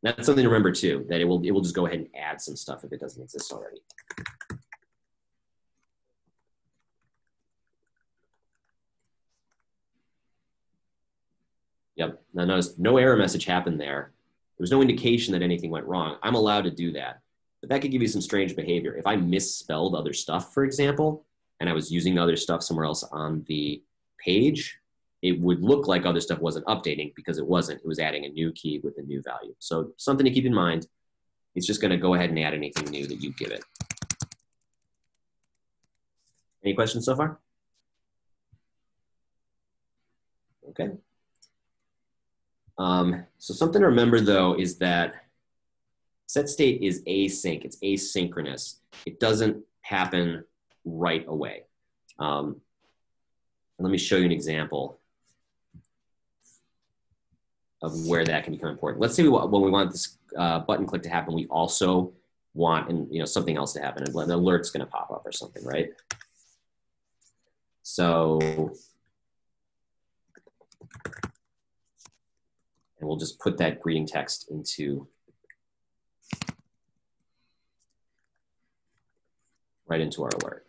That's something to remember too, that it will just go ahead and add some stuff if it doesn't exist already. Yep, now notice no error message happened there. There was no indication that anything went wrong. I'm allowed to do that, but that could give you some strange behavior. If I misspelled other stuff, for example, and I was using other stuff somewhere else on the page, it would look like other stuff wasn't updating because it wasn't. It was adding a new key with a new value. So something to keep in mind. It's just going to go ahead and add anything new that you give it. Any questions so far? Okay. So something to remember though is that setState is async. It's asynchronous. It doesn't happen right away. Let me show you an example of where that can become important. Let's say when we want this button click to happen, we also want something else to happen. An alert's going to pop up or something, right? So, and we'll just put that greeting text right into our alert.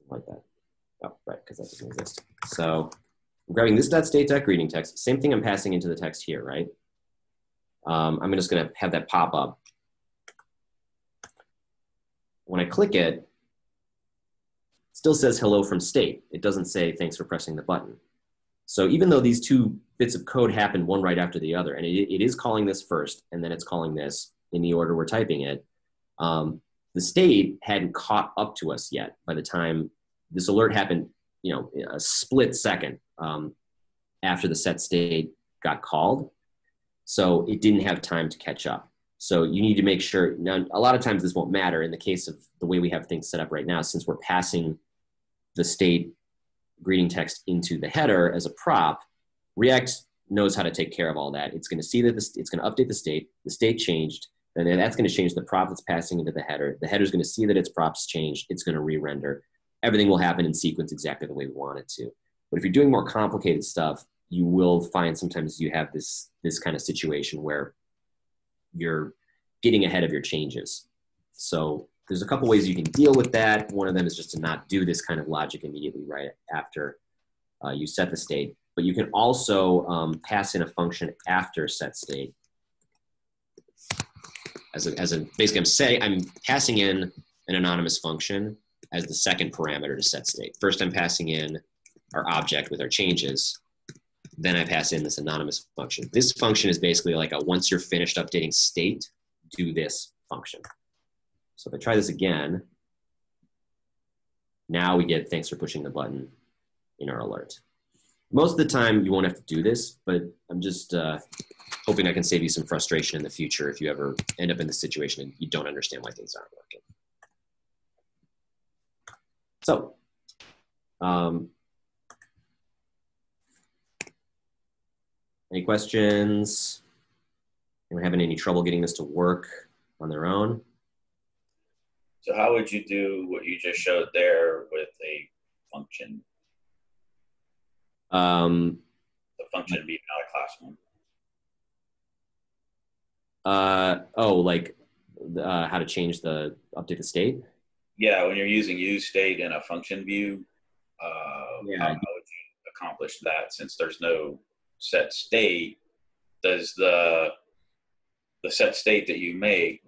Like that. Oh, right, because that doesn't exist. So I'm grabbing this .state.greeting text. Same thing I'm passing into the text here, right? I'm just going to have that pop up. When I click it, it still says hello from state. It doesn't say thanks for pressing the button. So even though these two bits of code happen one right after the other, and it is calling this first, and then it's calling this in the order we're typing it, the state hadn't caught up to us yet by the time this alert happened, you know, a split second after the set state got called. So it didn't have time to catch up. So you need to make sure, now a lot of times this won't matter in the case of the way we have things set up right now, since we're passing the state greeting text into the header as a prop, React knows how to take care of all that. It's going to see that it's going to update the state changed, and then that's going to change the prop that's passing into the header. The header is going to see that its prop's changed. It's going to re-render. Everything will happen in sequence exactly the way we want it to. But if you're doing more complicated stuff, you will find sometimes you have this kind of situation where you're getting ahead of your changes. So there's a couple ways you can deal with that. One of them is just to not do this kind of logic immediately right after you set the state. But you can also pass in a function after set state. Basically I'm passing in an anonymous function as the second parameter to set state. First I'm passing in our object with our changes. Then I pass in this anonymous function. This function is basically like a once you're finished updating state, do this function. So if I try this again, now we get thanks for pushing the button in our alert. Most of the time you won't have to do this, but I'm just hoping I can save you some frustration in the future if you ever end up in this situation and you don't understand why things aren't working. So, any questions? Anyone having any trouble getting this to work on their own? So how would you do what you just showed there with a function? The function being not a class one. How to change update the state? Yeah, when you're using useState in a function view, how would you accomplish that since there's no set state? Does the set state that you make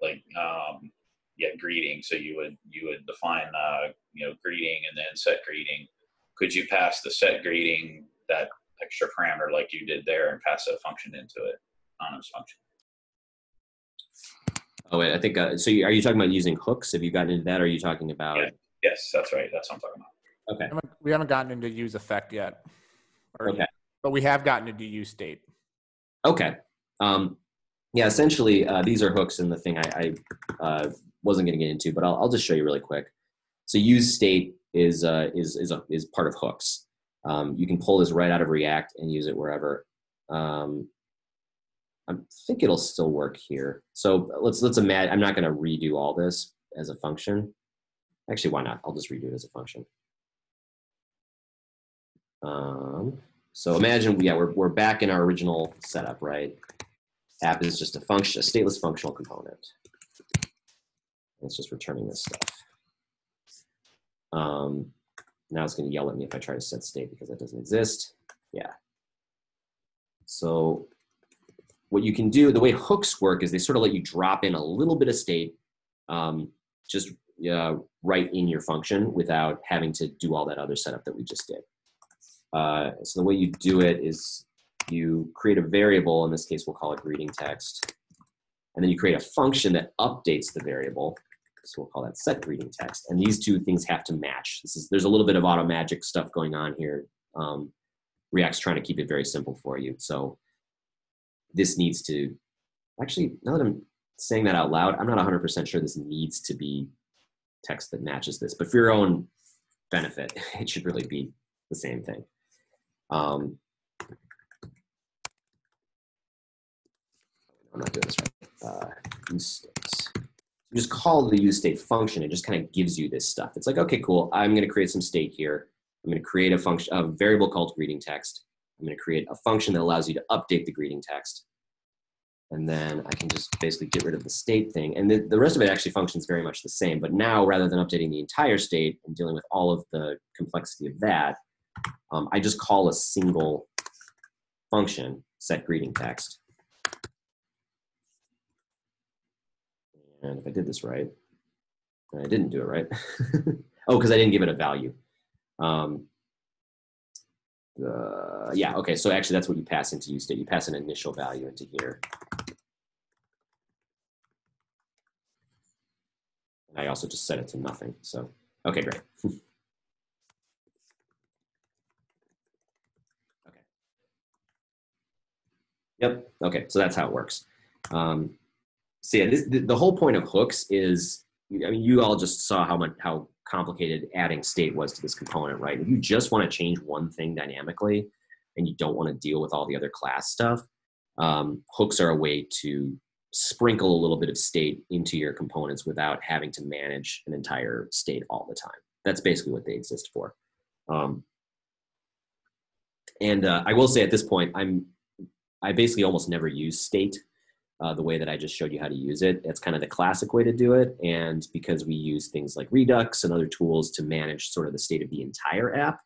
greeting? So you would define greeting and then set greeting. Could you pass the set greeting that extra parameter like you did there and pass a function into it, anonymous function? Oh wait, I think so. Are you talking about using hooks? Have you gotten into that? Or are you talking about? Yeah. Yes, that's right. That's what I'm talking about. Okay. We haven't gotten into use effect yet. Okay. But we have gotten into use state. Okay. Yeah, essentially, these are hooks in the thing I wasn't going to get into, but I'll just show you really quick. So use state is part of hooks. You can pull this right out of React and use it wherever. I think it'll still work here. So let's imagine, I'm not going to redo all this as a function. Actually, why not? I'll just redo it as a function. So imagine, we're back in our original setup, right? App is just a function, a stateless functional component. It's just returning this stuff. Now it's going to yell at me if I try to set state because that doesn't exist. Yeah. So what you can do, the way hooks work is they sort of let you drop in a little bit of state just right in your function without having to do all that other setup that we just did. So the way you do it is you create a variable. In this case, we'll call it greeting text. And then you create a function that updates the variable. So we'll call that set greeting text. And these two things have to match. There's a little bit of auto magic stuff going on here. React's trying to keep it very simple for you. So this needs to, actually, now that I'm saying that out loud, I'm not 100% sure this needs to be text that matches this. But for your own benefit, it should really be the same thing. I'm not doing this right. UseState. You just call the UseState function. It just kind of gives you this stuff. It's like, okay, cool. I'm going to create some state here. I'm going to create a function, a variable called greeting text. I'm going to create a function that allows you to update the greeting text. And then I can just basically get rid of the state thing. And the rest of it actually functions very much the same. But now, rather than updating the entire state and dealing with all of the complexity of that, I just call a single function, setGreetingText. And if I did this right, I didn't do it right. Oh, because I didn't give it a value. Yeah, okay, so actually that's what you pass into useState. You pass an initial value into here. And I also just set it to nothing, so, okay, great. Okay. Yep, okay, so that's how it works. So yeah, the whole point of hooks is, I mean, you all just saw how complicated adding state was to this component, right? If you just want to change one thing dynamically and you don't want to deal with all the other class stuff, hooks are a way to sprinkle a little bit of state into your components without having to manage an entire state all the time. That's basically what they exist for. I will say at this point, I basically almost never use state. The way that I just showed you how to use it. It's kind of the classic way to do it. And because we use things like Redux and other tools to manage sort of the state of the entire app,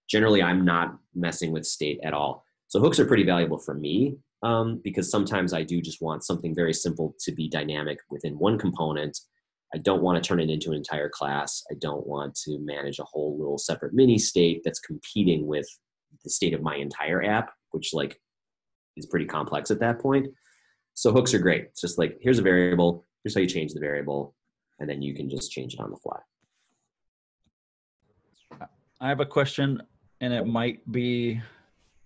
generally I'm not messing with state at all. So hooks are pretty valuable for me because sometimes I do just want something very simple to be dynamic within one component. I don't want to turn it into an entire class. I don't want to manage a whole little separate mini state that's competing with the state of my entire app, which like is pretty complex at that point. So hooks are great. It's just like, here's a variable, here's how you change the variable, and then you can just change it on the fly. I have a question, and it might be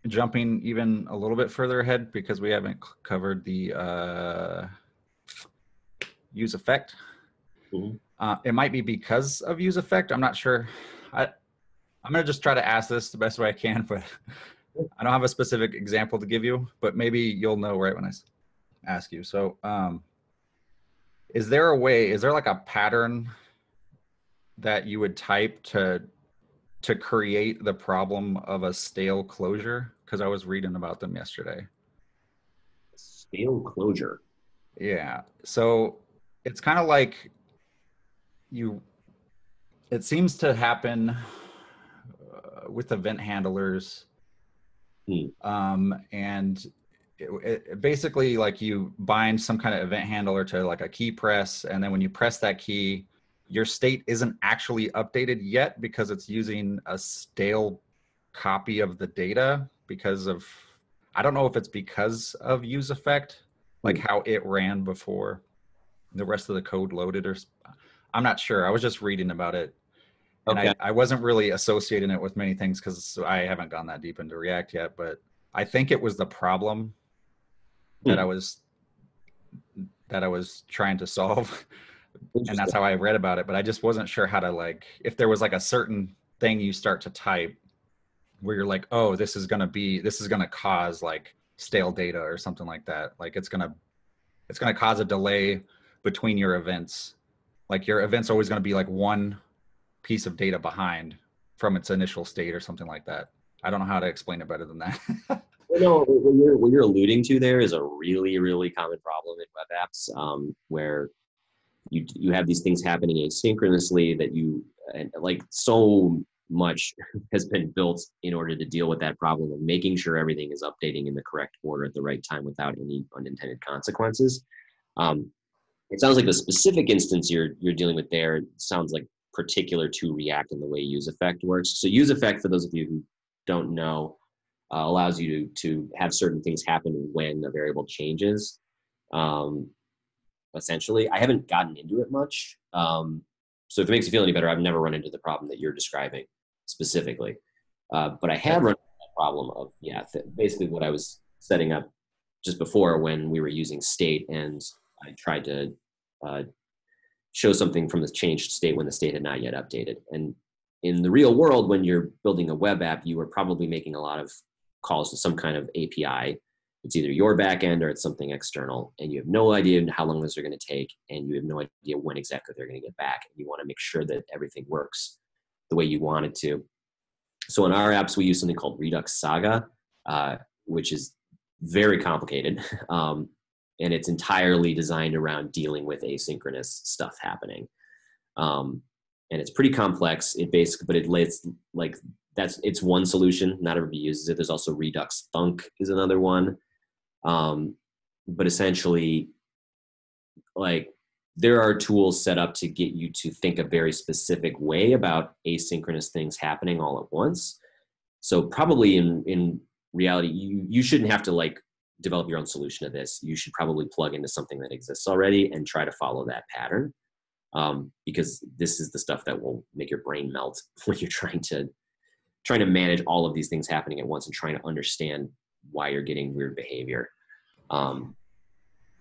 jumping even a little bit further ahead because we haven't covered the use effect. Mm-hmm. It might be because of use effect. I'm not sure. I'm going to just try to ask this the best way I can, but I don't have a specific example to give you, but maybe you'll know right when I ask you. So is there a way, is there like a pattern that you would type to create the problem of a stale closure? Because I was reading about them yesterday. Stale closure. Yeah. So it's kind of like it seems to happen with event handlers. And it basically, like, you bind some kind of event handler to like a key press, and then when you press that key, your state isn't actually updated yet because it's using a stale copy of the data because of, I don't know if it's because of use effect, like how it ran before the rest of the code loaded, or I'm not sure. I was just reading about it. And okay. I wasn't really associating it with many things because I haven't gone that deep into React yet, but I think it was the problem that I was trying to solve. And that's how I read about it. But I just wasn't sure how to, like, if there was like a certain thing you start to type where you're like, oh, this is going to cause like stale data or something like that. Like it's going to cause a delay between your events. Like your event's always going to be like one piece of data behind from its initial state or something like that. I don't know how to explain it better than that. No, what you're alluding to there is a really, really common problem in web apps where you have these things happening asynchronously that like so much has been built in order to deal with that problem of making sure everything is updating in the correct order at the right time without any unintended consequences. It sounds like the specific instance you're dealing with there sounds like particular to React and the way use effect works. So use effect, for those of you who don't know, allows you to have certain things happen when a variable changes. Essentially, I haven't gotten into it much. So if it makes you feel any better, I've never run into the problem that you're describing specifically. But I have run into that problem of, basically what I was setting up just before when we were using state, and I tried to show something from the changed state when the state had not yet updated. And in the real world, when you're building a web app, you are probably making a lot of calls to some kind of API. It's either your backend or it's something external, and you have no idea how long those are going to take, and you have no idea when exactly they're going to get back. And you want to make sure that everything works the way you want it to. So in our apps, we use something called Redux Saga, which is very complicated. and it's entirely designed around dealing with asynchronous stuff happening. And it's pretty complex. It basically, but it's like it's one solution. Not everybody uses it. There's also Redux Thunk is another one. But essentially, like, there are tools set up to get you to think a very specific way about asynchronous things happening all at once. So probably in reality, you shouldn't have to like develop your own solution to this. You should probably plug into something that exists already and try to follow that pattern. Because this is the stuff that will make your brain melt when you're trying to manage all of these things happening at once and trying to understand why you're getting weird behavior.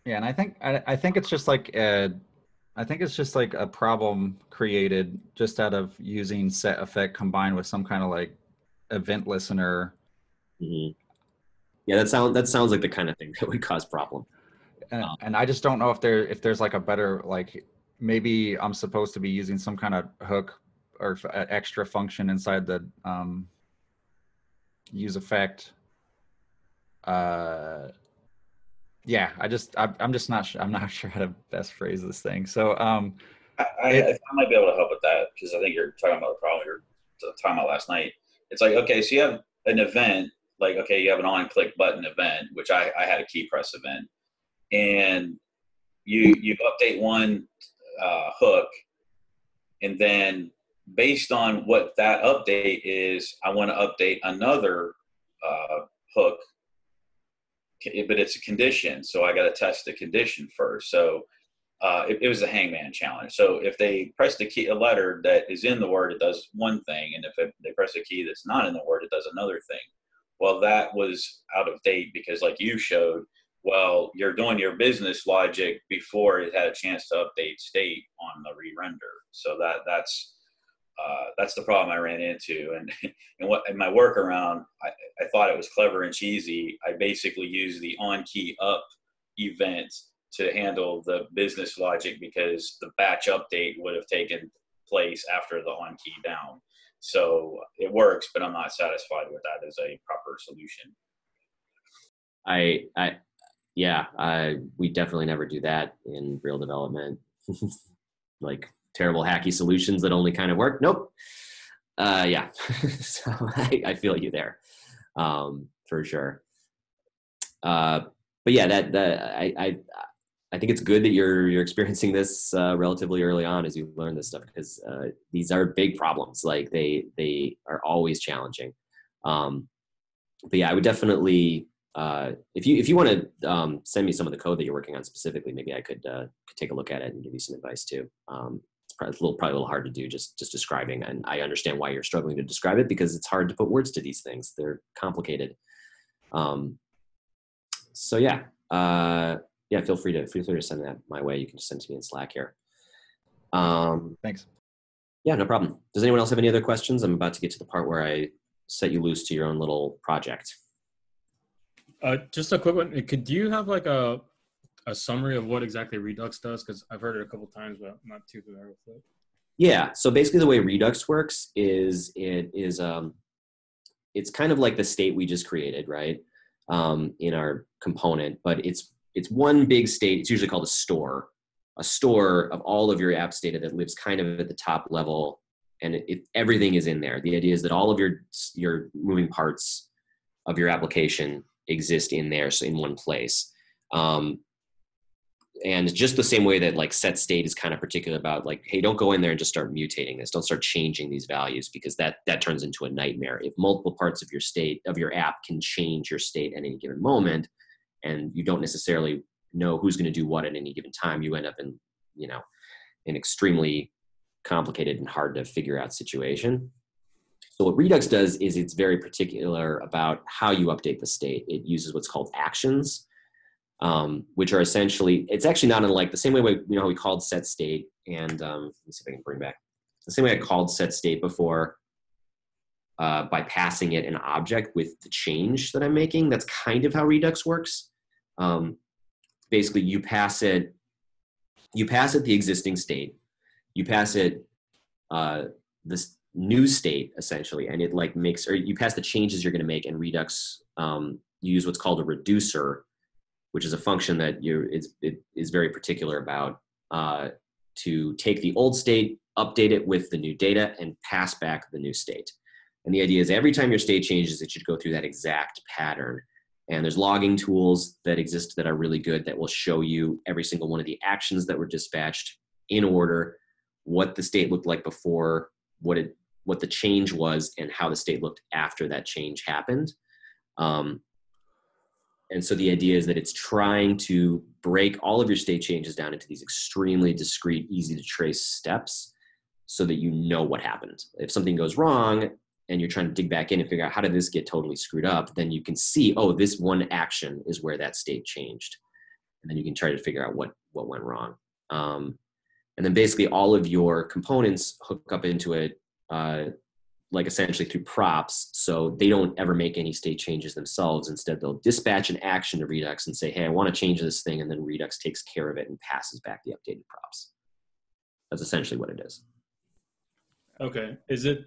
Yeah, and I think it's just like a problem created just out of using set effect combined with some kind of like event listener. Mm-hmm. Yeah, that sounds like the kind of thing that would cause problem. And I just don't know if there's like a better, like, maybe I'm supposed to be using some kind of hook or extra function inside the use effect. Yeah, I'm just not sure. I'm not sure how to best phrase this thing. So I might be able to help with that, because I think you're talking about the problem you were talking about last night. It's like, okay, so you have an event, like, okay, you have an on-click button event, which I had a key press event, and you update one hook, and then based on what that update is, I want to update another hook, but it's a condition, so I got to test the condition first. So it was a hangman challenge. So if they press a letter that is in the word, it does one thing, and if they press a key that's not in the word, it does another thing. Well, that was out of date, because like you showed, well, you're doing your business logic before it had a chance to update state on the re-render. So that's the problem I ran into. And in my workaround, I thought it was clever and cheesy. I basically used the on key up event to handle the business logic, because the batch update would have taken place after the on key down. So it works, but I'm not satisfied with that as a proper solution. We definitely never do that in real development. Like terrible hacky solutions that only kind of work. Nope. Yeah. So I feel you there, for sure. But yeah, I think it's good that you're experiencing this relatively early on as you learn this stuff, because these are big problems. Like they are always challenging. But yeah, I would definitely, if you want to send me some of the code that you're working on specifically, maybe I could take a look at it and give you some advice too. It's probably a little hard to do just describing, and I understand why you're struggling to describe it, because it's hard to put words to these things. They're complicated. So yeah. Yeah, feel free to send that my way. You can just send it to me in Slack here. Thanks. Yeah, no problem. Does anyone else have any other questions? I'm about to get to the part where I set you loose to your own little project. Just a quick one. Could you have like a summary of what exactly Redux does? Because I've heard it a couple of times, but I'm not too familiar with it. Yeah, so basically the way Redux works is it's kind of like the state we just created, right? In our component, but it's one big state. It's usually called a store of all of your app's data that lives kind of at the top level, and everything is in there. The idea is that all of your moving parts of your application exist in there, so in one place. And just the same way that like setState is kind of particular about like, hey, don't go in there and just start mutating this. Don't start changing these values, because that turns into a nightmare. If multiple parts of your app can change your state at any given moment, and you don't necessarily know who's going to do what at any given time, you end up in an extremely complicated and hard to figure out situation. So what Redux does is it's very particular about how you update the state. It uses what's called actions, which are essentially, it's actually not unlike the same way we called setState, and let me see if I can bring back the same way I called setState before, by passing it an object with the change that I'm making. That's kind of how Redux works. Basically, you pass it the existing state, you pass it this new state essentially, and it like makes, or you pass the changes you're going to make, and Redux you use what's called a reducer which is a function that it is very particular about to take the old state, update it with the new data, and pass back the new state. And the idea is every time your state changes, it should go through that exact pattern. And there's logging tools that exist that are really good that will show you every single one of the actions that were dispatched in order, what the state looked like before, what the change was, and how the state looked after that change happened. And so the idea is that it's trying to break all of your state changes down into these extremely discrete, easy to trace steps so that you know what happened. If something goes wrong and you're trying to dig back in and figure out how did this get totally screwed up, then you can see, oh, this one action is where that state changed. And then you can try to figure out what went wrong. And then basically all of your components hook up into it like essentially through props, so they don't ever make any state changes themselves. Instead, they'll dispatch an action to Redux and say, hey, I want to change this thing, and then Redux takes care of it and passes back the updated props. That's essentially what it is. Okay. Is it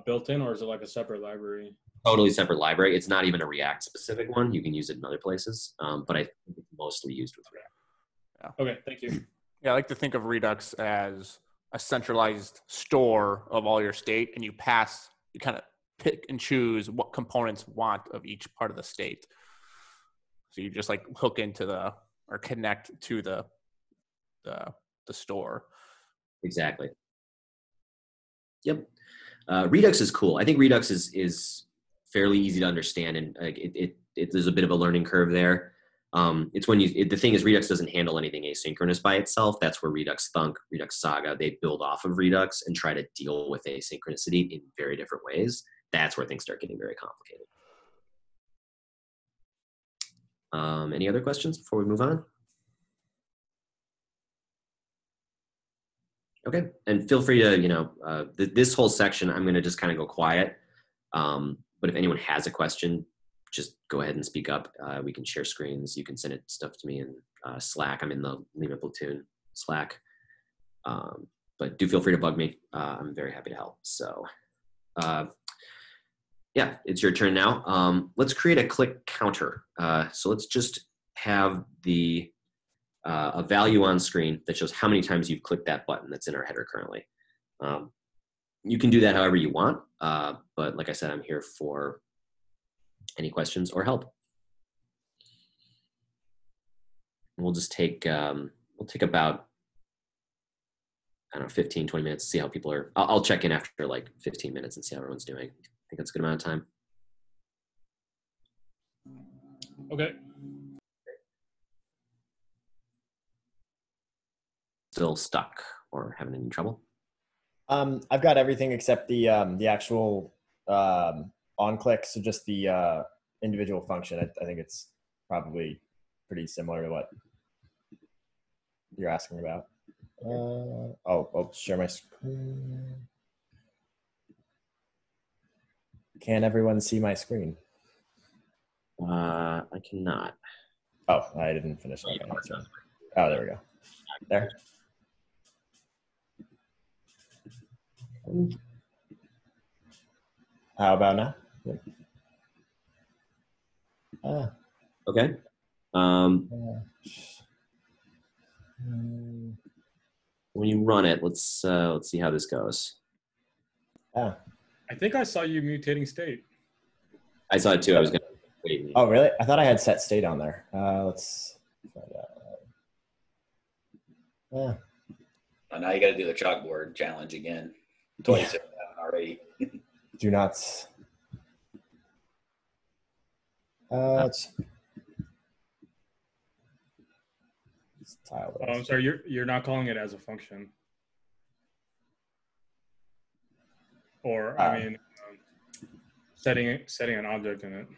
built in, or is it like a separate library? Totally separate library. It's not even a React specific one. You can use it in other places, but I think it's mostly used with React. Okay, thank you. Yeah, I like to think of Redux as a centralized store of all your state, and you kind of pick and choose what components want of each part of the state. So you just like hook into or connect to the store. Exactly. Yep. Redux is cool. I think Redux is fairly easy to understand, and there's a bit of a learning curve there. It's when the thing is, Redux doesn't handle anything asynchronous by itself. That's where Redux Thunk, Redux Saga, they build off of Redux and try to deal with asynchronicity in very different ways. That's where things start getting very complicated. Any other questions before we move on? Okay, and feel free to, this whole section, I'm gonna just kind of go quiet. But if anyone has a question, just go ahead and speak up. We can share screens. You can send stuff to me in Slack. I'm in the Lima Platoon Slack. But do feel free to bug me. I'm very happy to help. So yeah, it's your turn now. Let's create a click counter. So let's just have a value on screen that shows how many times you've clicked that button that's in our header currently. You can do that however you want. But like I said, I'm here for any questions or help. We'll just take, we'll take about, I don't know, 15, 20 minutes to see how people are. I'll check in after like 15 minutes and see how everyone's doing. I think that's a good amount of time. Okay. Still stuck or having any trouble? I've got everything except the actual on click, so just the individual function. I think it's probably pretty similar to what you're asking about. Share my screen. Can everyone see my screen? I cannot. Oh, I didn't finish that. Oh, there we go. There. How about now? Yep. Okay. When you run it, let's see how this goes. Ah. I think I saw you mutating state. I saw it too. I was gonna wait. Oh, really? I thought I had set state on there. Let's find out. Now you got to do the chalkboard challenge again. Twice if you haven't already. Do not. It's tile. Oh, I'm sorry. You're not calling it as a function. Or I mean, setting an object in it.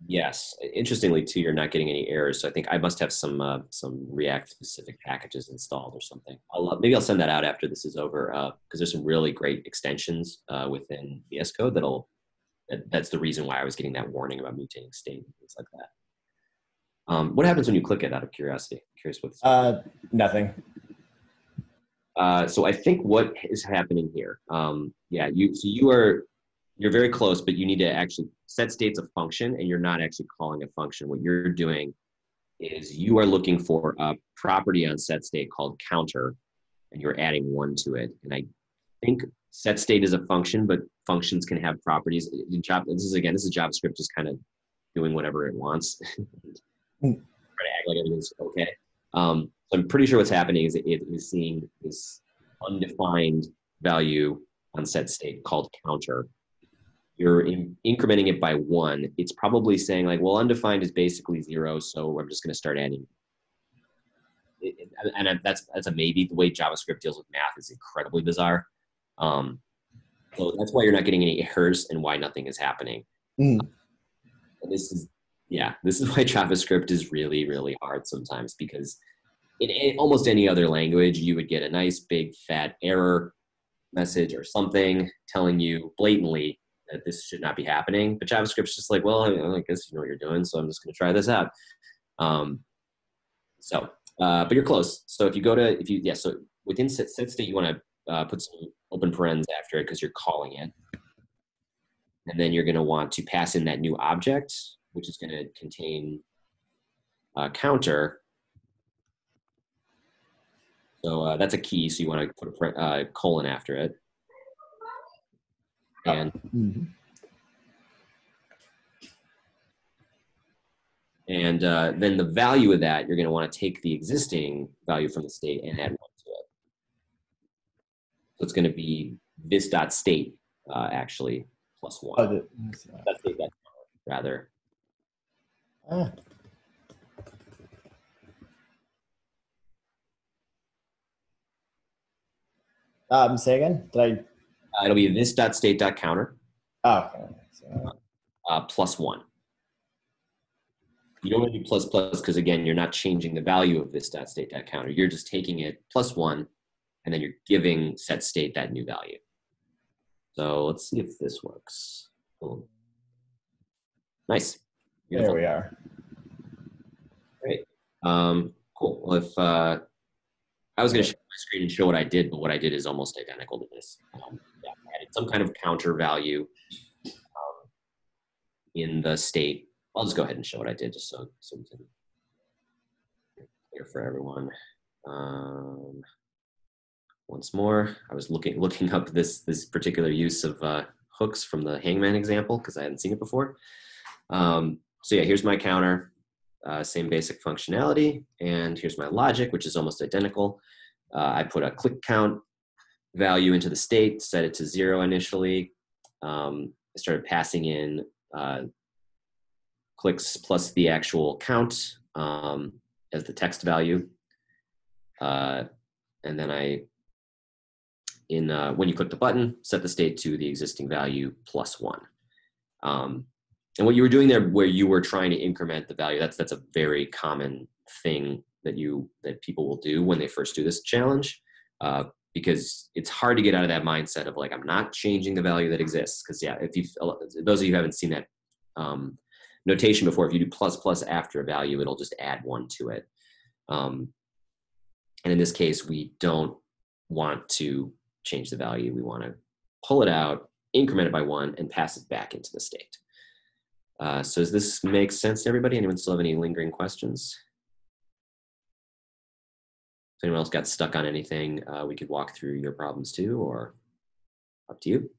Yes. Interestingly, too, you're not getting any errors. So I think I must have some React specific packages installed or something. Maybe I'll send that out after this is over because there's some really great extensions within VS Code that's the reason why I was getting that warning about mutating state and things like that. What happens when you click it? Out of curiosity, I'm curious what's nothing. So I think what is happening here, you are You're very close, but you need to actually set state's a function, and you're not actually calling a function. What you're doing is you are looking for a property on set state called counter, and you're adding 1 to it. And I think set state is a function, but functions can have properties. This is JavaScript just kind of doing whatever it wants. Try to act like everything's okay. So I'm pretty sure what's happening is it is seeing this undefined value on set state called counter. You're incrementing it by 1. It's probably saying like, well, undefined is basically 0, so I'm just going to start adding. And that's a maybe. The way JavaScript deals with math is incredibly bizarre. So that's why you're not getting any errors and why nothing is happening. And this is why JavaScript is really, really hard sometimes, because in almost any other language, you would get a nice big fat error message or something telling you blatantly that this should not be happening. But JavaScript's just like, well, I guess you know what you're doing, so I'm just going to try this out. But you're close. So so within setState, you want to put some open parens after it because you're calling it. And then you're going to want to pass in that new object, which is going to contain a counter. So that's a key. So you want to put a colon after it. And and then the value of that, you're going to want to take the existing value from the state and add 1 to it. So it's going to be this.state actually plus 1. That's state that rather. Say again? It'll be this.state.counter. Oh, okay. So, plus 1. You don't want to do plus because, again, you're not changing the value of this.state.counter. You're just taking it plus 1, and then you're giving setState that new value. So let's see if this works. Cool. Nice. Beautiful. There we are. Great. Cool. Well, if I was going to share my screen and show what I did, but what I did is almost identical to this. I added some kind of counter value in the state. I'll just go ahead and show what I did just so we can clear for everyone. Once more, I was looking up this particular use of hooks from the hangman example because I hadn't seen it before. So yeah, here's my counter, same basic functionality, and here's my logic, which is almost identical. I put a click count value into the state, set it to 0 initially. I started passing in clicks plus the actual count as the text value. And then when you click the button, set the state to the existing value plus 1. And what you were doing there, where you were trying to increment the value, that's a very common thing that people will do when they first do this challenge, because it's hard to get out of that mindset of like, I'm not changing the value that exists. Because yeah, those of you who haven't seen that notation before, if you do plus after a value, it'll just add 1 to it. And in this case, we don't want to change the value. We want to pull it out, increment it by 1, and pass it back into the state. So does this make sense to everybody? Anyone still have any lingering questions? If anyone else got stuck on anything, we could walk through your problems too, or up to you.